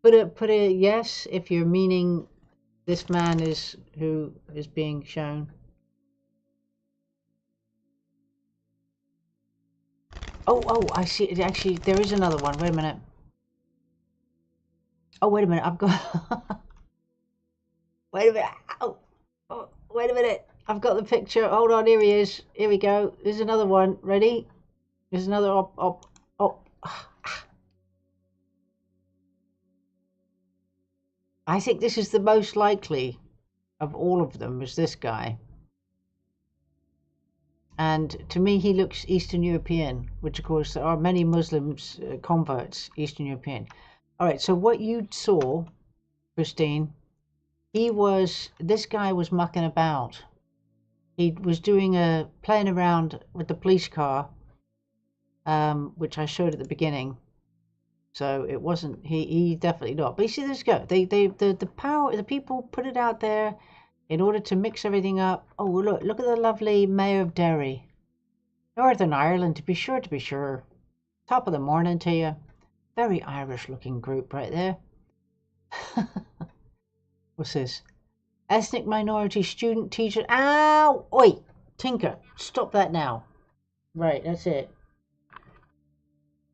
Put a yes if you're meaning this man is who is being shown. Oh, I see. Actually, there is another one. Wait a minute. Oh, wait a minute. I've got... Wait a minute. Oh, wait a minute. I've got the picture. Hold on. Here he is. Here we go. There's another one. Ready? There's another op. I think this is the most likely of all of them, is this guy. And to me, he looks Eastern European, which of course there are many Muslims, converts, Eastern European. All right, so what you saw, Christine, this guy was mucking about. He was playing around with the police car, which I showed at the beginning. So it wasn't, he definitely not. But you see, let's go. The people put it out there in order to mix everything up. Oh, look at the lovely Mayor of Derry. Northern Ireland, to be sure. Top of the morning to you. Very Irish looking group right there. What's this? Ethnic minority student teacher. Ow! Oi! Tinker, stop that now. Right, that's it.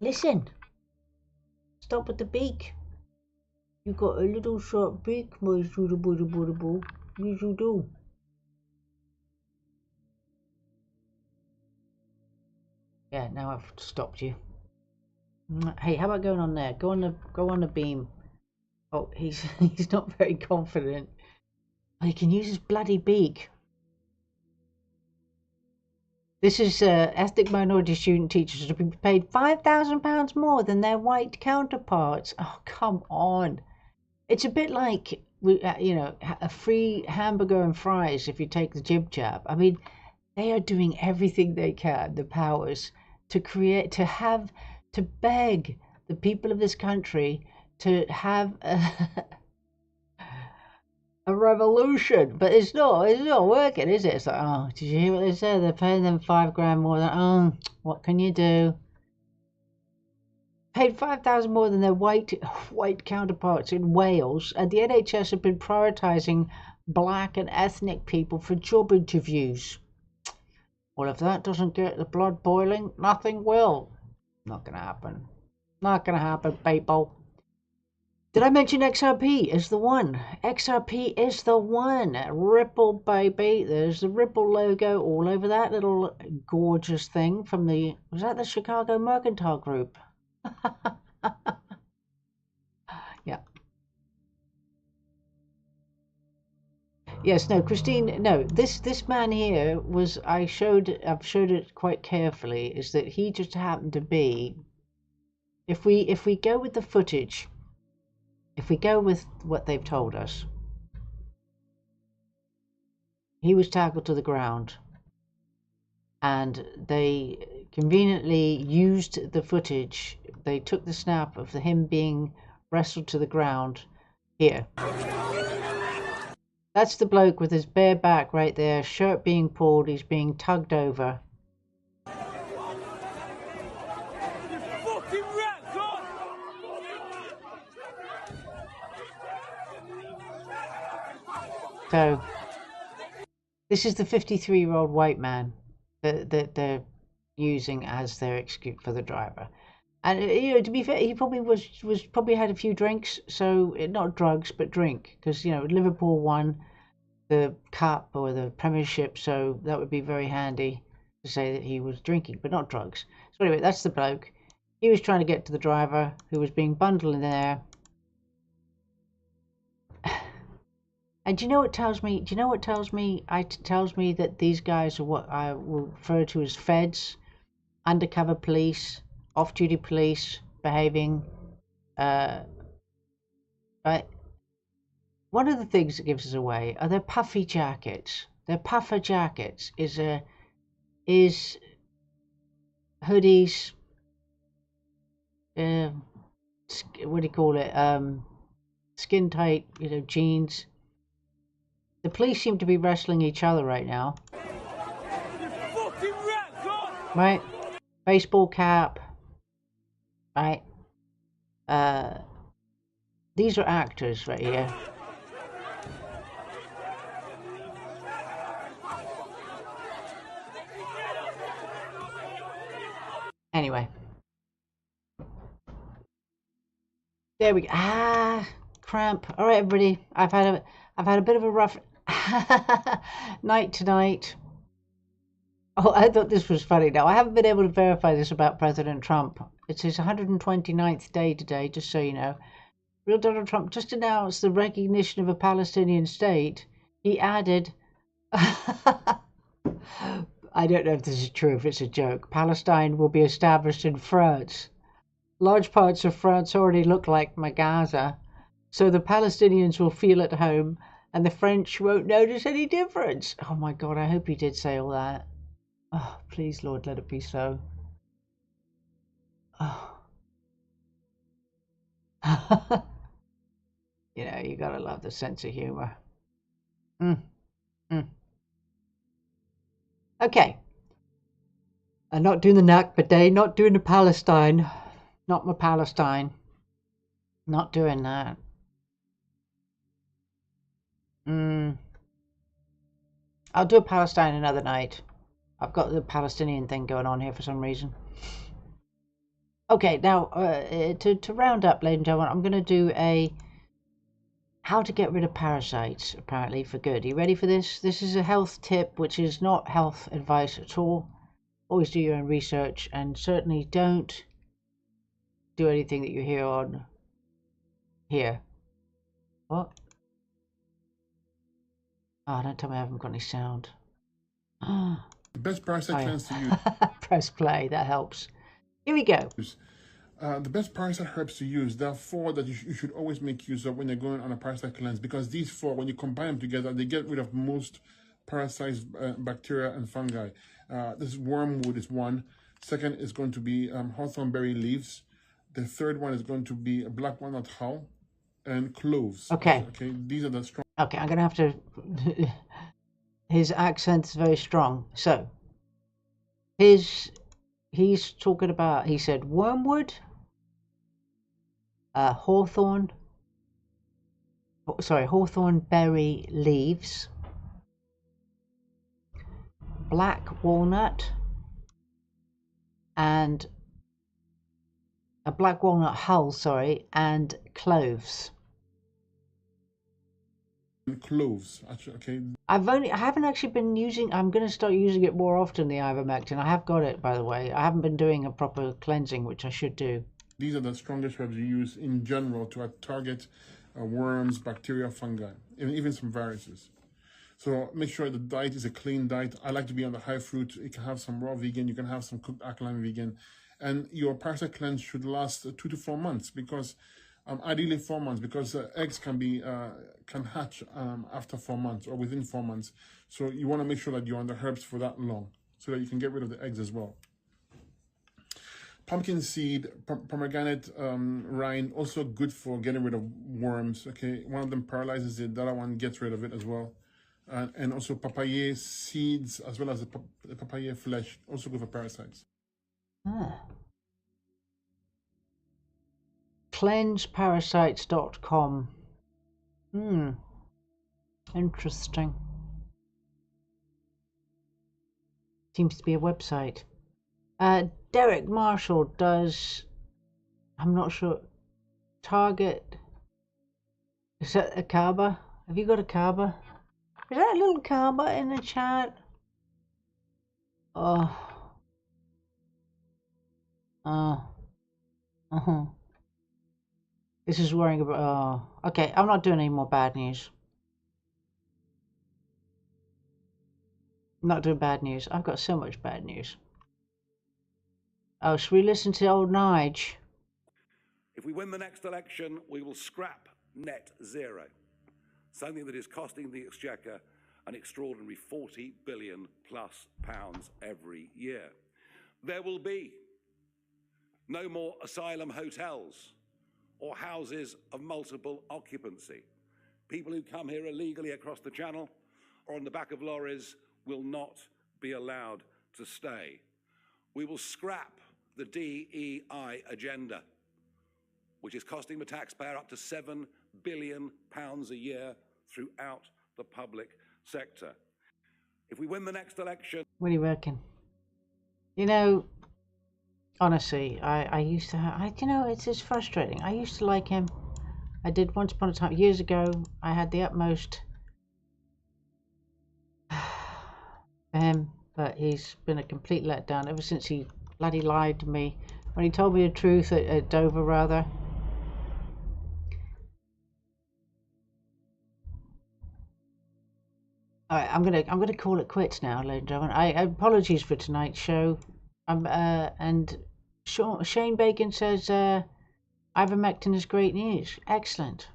Listen. Stop at the beak. You got a little short beak, my suitable. Yes, you do. Yeah, now I've stopped you. Hey, how about going on there? Go on the beam. Oh, he's not very confident. Oh, he can use his bloody beak. This is ethnic minority student teachers to be paid £5,000 more than their white counterparts. Oh, come on. It's a bit like, a free hamburger and fries if you take the jib jab. I mean, they are doing everything they can, the powers, to beg the people of this country to have a revolution, but it's not working, is it? It's like, oh, did you hear what they said? They're paying them £5,000 more than, oh, what can you do? Paid £5,000 more than their white counterparts in Wales, and the NHS have been prioritising black and ethnic people for job interviews. Well, if that doesn't get the blood boiling, nothing will. Not gonna happen. Not gonna happen, people. Did I mention XRP is the one? XRP is the one. Ripple, baby. There's the Ripple logo all over that little gorgeous thing from was that the Chicago Mercantile Group? Yeah. Yes, no, Christine, no, this man here I've showed it quite carefully, is that he just happened to be, if we go with the footage, if we go with what they've told us, he was tackled to the ground and they conveniently used the footage. They took the snap of him being wrestled to the ground here. That's the bloke with his bare back right there, shirt being pulled, he's being tugged over. Fucking rat, God! So, this is the 53-year-old white man that they're using as their excuse for the driver. And you know, to be fair, he probably was probably had a few drinks, so not drugs but drink, because you know Liverpool won the cup or the Premiership, so that would be very handy to say that he was drinking, but not drugs. So anyway, that's the bloke. He was trying to get to the driver who was being bundled in there. And do you know what tells me? Do you know what tells me? It tells me that these guys are what I will refer to as feds, undercover police, off-duty police, behaving. Right. One of the things that gives us away are their puffy jackets. Their puffer jackets is hoodies. What do you call it? Skin tight, you know, jeans. The police seem to be wrestling each other right now. Fucking rat, God! Right? Baseball cap. Right? These are actors right here. Anyway. There we go. Ah, cramp. All right, everybody. I've had a bit of a rough night tonight. Oh, I thought this was funny. Now, I haven't been able to verify this about President Trump. It's his 129th day today, just so you know. Real Donald Trump just announced the recognition of a Palestinian state. He added, I don't know if this is true, if it's a joke, Palestine will be established in France. Large parts of France already look like Gaza, so the Palestinians will feel at home and the French won't notice any difference. Oh my God, I hope he did say all that. Oh, please, Lord, let it be so. Oh. You know, you gotta love the sense of humor. Okay. I'm not doing the Nakba Day, not doing the Palestine. Not my Palestine. Not doing that. I'll do a Palestine another night. I've got the Palestinian thing going on here for some reason. Okay, now to round up, ladies and gentlemen, I'm going to do a how to get rid of parasites, apparently for good. Are you ready for this? This is a health tip, which is not health advice at all. Always do your own research, and certainly don't do anything that you hear on here. What? Oh, don't tell me I haven't got any sound. The best parasite cleanse to use. Press play, that helps. Here we go. The best parasite herbs to use, there are 4 that you should always make use of when you're going on a parasite cleanse, because these 4, when you combine them together, they get rid of most parasites, bacteria and fungi. This is wormwood is one. Second is going to be hawthornberry leaves. The third one is going to be a black walnut hull and cloves. Okay. Okay, these are the strong. Okay, I'm going to have to... His accent's very strong. So, he's talking about, he said wormwood, hawthornberry leaves, black walnut, and a black walnut hull, sorry, and cloves. Cloves, actually, okay. I haven't actually been using. I'm going to start using it more often, the ivermectin. I have got it, by the way. I haven't been doing a proper cleansing, which I should do. These are the strongest herbs you use in general to target worms, bacteria, fungi, and even some viruses. So make sure the diet is a clean diet. I like to be on the high fruit. You can have some raw vegan. You can have some cooked alkaline vegan. And your parasite cleanse should last 2 to 4 months, because ideally 4 months, because eggs can hatch after 4 months or within 4 months. So you want to make sure that you're on the herbs for that long, so that you can get rid of the eggs as well. Pumpkin seed, pomegranate rind, also good for getting rid of worms. Okay, one of them paralyzes it, the other one gets rid of it as well. And also papaya seeds, as well as the papaya flesh, also good for parasites. Cleanseparasites.com. Interesting. Seems to be a website. Derek Marshall does, I'm not sure, Target. Is that a Kaaba? Have you got a Kaaba? Is that a little Kaaba in the chat? Oh. This is worrying about, oh. Okay, I'm not doing any more bad news. I'm not doing bad news. I've got so much bad news. Oh, should we listen to old Nige? If we win the next election, we will scrap net zero, something that is costing the Exchequer an extraordinary £40 billion plus every year. There will be no more asylum hotels or houses of multiple occupancy. People who come here illegally across the channel or on the back of lorries will not be allowed to stay. We will scrap the DEI agenda, which is costing the taxpayer up to £7 billion a year throughout the public sector. If we win the next election... What do you reckon? You know, honestly, I used to have... you know, it's just frustrating. I used to like him. I did once upon a time, years ago. I had the utmost for him, but he's been a complete letdown ever since he bloody lied to me when he told me the truth at Dover, rather. All right, I'm gonna call it quits now, ladies and gentlemen. I apologies for tonight's show. And Shane Bacon says ivermectin is great news. Excellent.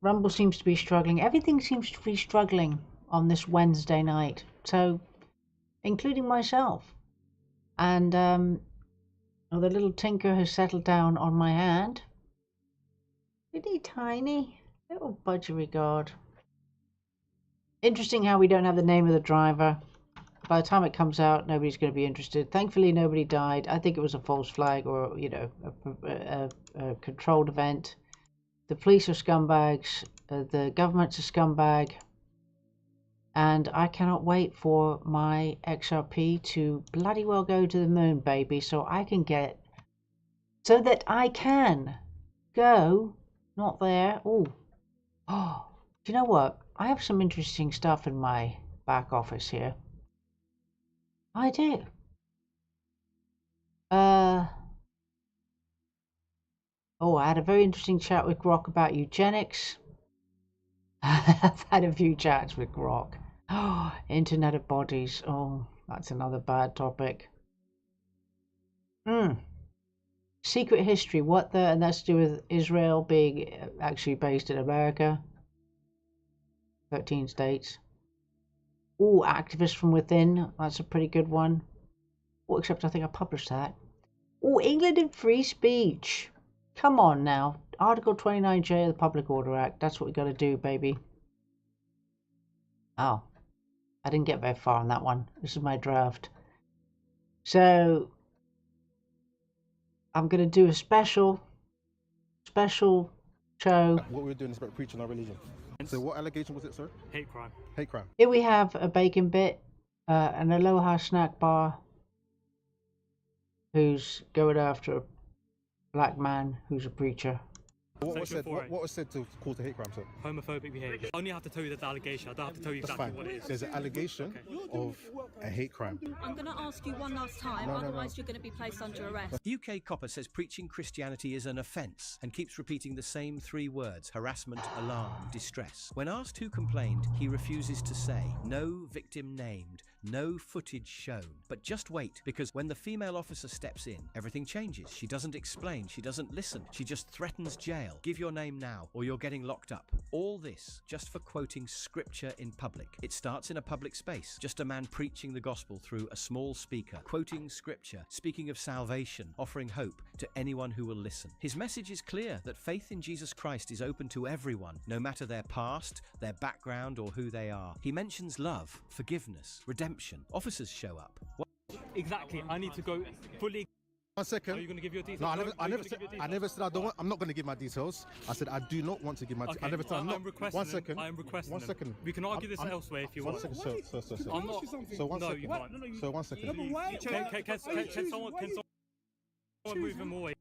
Rumble seems to be struggling. Everything seems to be struggling on this Wednesday night. So, including myself. And the little tinker has settled down on my hand. Isn't he tiny? Little budgerigard. Interesting how we don't have the name of the driver. By the time it comes out, nobody's going to be interested. Thankfully, nobody died. I think it was a false flag or, you know, a controlled event. The police are scumbags. The government's a scumbag. And I cannot wait for my XRP to bloody well go to the moon, baby, so I can get... so that I can go... not there. Oh, do you know what? I have some interesting stuff in my back office here. I do. I had a very interesting chat with Grok about eugenics. I've had a few chats with Grok. Internet of bodies. Oh, that's another bad topic. Secret history. What the? And that's to do with Israel being actually based in America. 13 states. Oh, activists from within. That's a pretty good one. Oh, except I think I published that. Oh, England and free speech. Come on now. Article 29J of the Public Order Act. That's what we got to do, baby. Oh, I didn't get very far on that one. This is my draft. So, I'm going to do a special show. What we're doing is about preaching our religion. So what allegation was it, sir? Hate crime. Hate crime. Here we have a bacon bit, an Aloha snack bar, who's going after a black man who's a preacher. What was said to cause a hate crime, sir? Homophobic behaviour. I only have to tell you the allegation. I don't have to tell you exactly what it is. There's an allegation of a hate crime. I'm going to ask you one last time, otherwise you're going to be placed under arrest. UK Copper says preaching Christianity is an offence and keeps repeating the same 3 words: harassment, alarm, distress. When asked who complained, he refuses to say. No victim named. No footage shown. But just wait, because when the female officer steps in, everything changes. She doesn't explain, she doesn't listen, she just threatens jail. Give your name now, or you're getting locked up. All this just for quoting scripture in public. It starts in a public space, just a man preaching the gospel through a small speaker, quoting scripture, speaking of salvation, offering hope to anyone who will listen. His message is clear, that faith in Jesus Christ is open to everyone, no matter their past, their background, or who they are. He mentions love, forgiveness, redemption. Officers show up. Exactly. I need to go fully. 1 second. Are you going to give your details? No, I never said I don't want. I'm not going to give my details. I said I do not want to give my. Okay. I never said I'm not. I'm requesting 1 second. I am requesting 1 them. second. We can argue this elsewhere if you want. 1 second, sir. I'm not. So 1 no, second. you can't. So 1 second. Can someone move him away?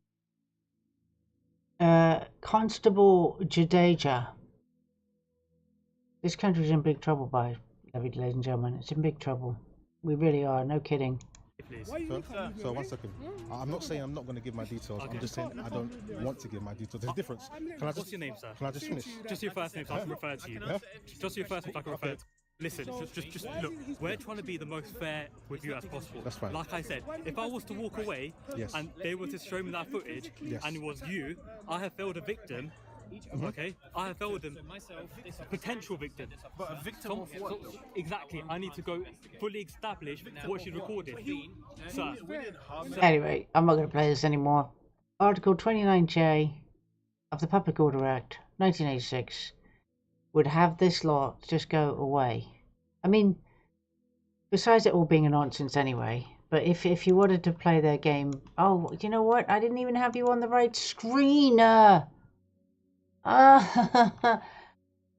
Constable Jadeja. This country's in big trouble, ladies and gentlemen. It's in big trouble. We really are, no kidding. So 1 second. I'm not saying I'm not going to give my details. Okay. I'm just saying I don't want to give my details. There's a difference. What's your name, sir? Can I just finish? Just your first name so I can refer to you. Just your first name so I can refer to you. Listen, just look, we're trying to be the most fair with you as possible. That's fine. Like I said, if I was to walk away and they were to show me that footage and it was you, I have failed a victim. Okay, I have failed them. Potential victim. But a victim of what? Exactly. I need to go fully establish what she recorded. Sir. Anyway, I'm not going to play this anymore. Article 29J of the Public Order Act, 1986, would have this law just go away. I mean, besides it all being a nonsense anyway, but if you wanted to play their game... Oh, you know what? I didn't even have you on the right screen.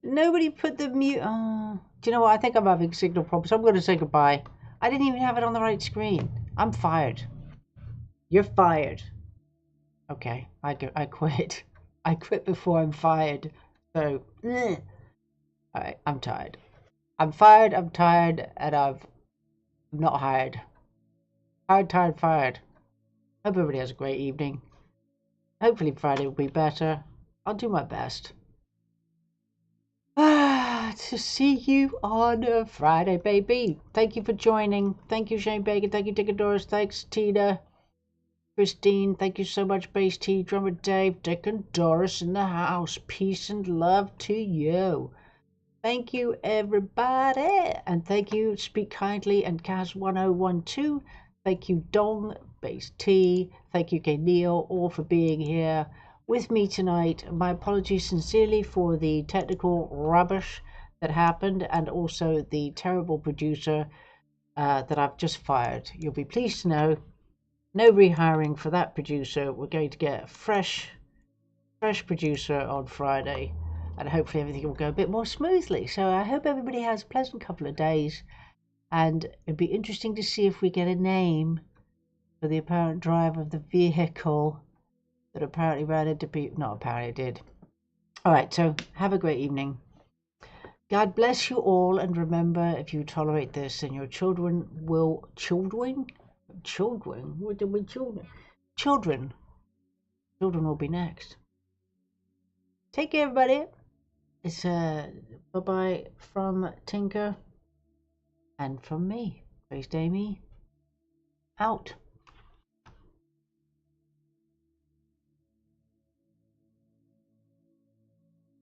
Nobody put the mute. Do you know what? I think I'm having signal problems. I'm going to say goodbye. I didn't even have it on the right screen. I'm fired. You're fired. Okay, I quit. I quit before I'm fired. So, alright, I'm tired. I'm fired, I'm tired, and I'm not hired. Tired, fired. Hope everybody has a great evening. Hopefully Friday will be better. I'll do my best. To see you on a Friday, baby. Thank you for joining. Thank you, Shane Bacon. Thank you, Dick Doris. Thanks, Tina. Christine. Thank you so much, Bass T. Drummer Dave. Dick and Doris in the house. Peace and love to you. Thank you, everybody. And thank you, Speak Kindly and Kaz1012. Thank you, Dong, Bass T. Thank you, K. Neil, all for being here with me tonight. My apologies sincerely for the technical rubbish that happened, and also the terrible producer that I've just fired. You'll be pleased to know, no rehiring for that producer. We're going to get a fresh producer on Friday, and hopefully everything will go a bit more smoothly. So I hope everybody has a pleasant couple of days, and it'd be interesting to see if we get a name for the apparent driver of the vehicle that apparently ran into people. Not apparently, it did. Alright, so have a great evening. God bless you all, and remember, if you tolerate this, then your children will... Children? What do we children? Children will be next. Take care, everybody. It's bye-bye from Tinker and from me, Grace Damie, out.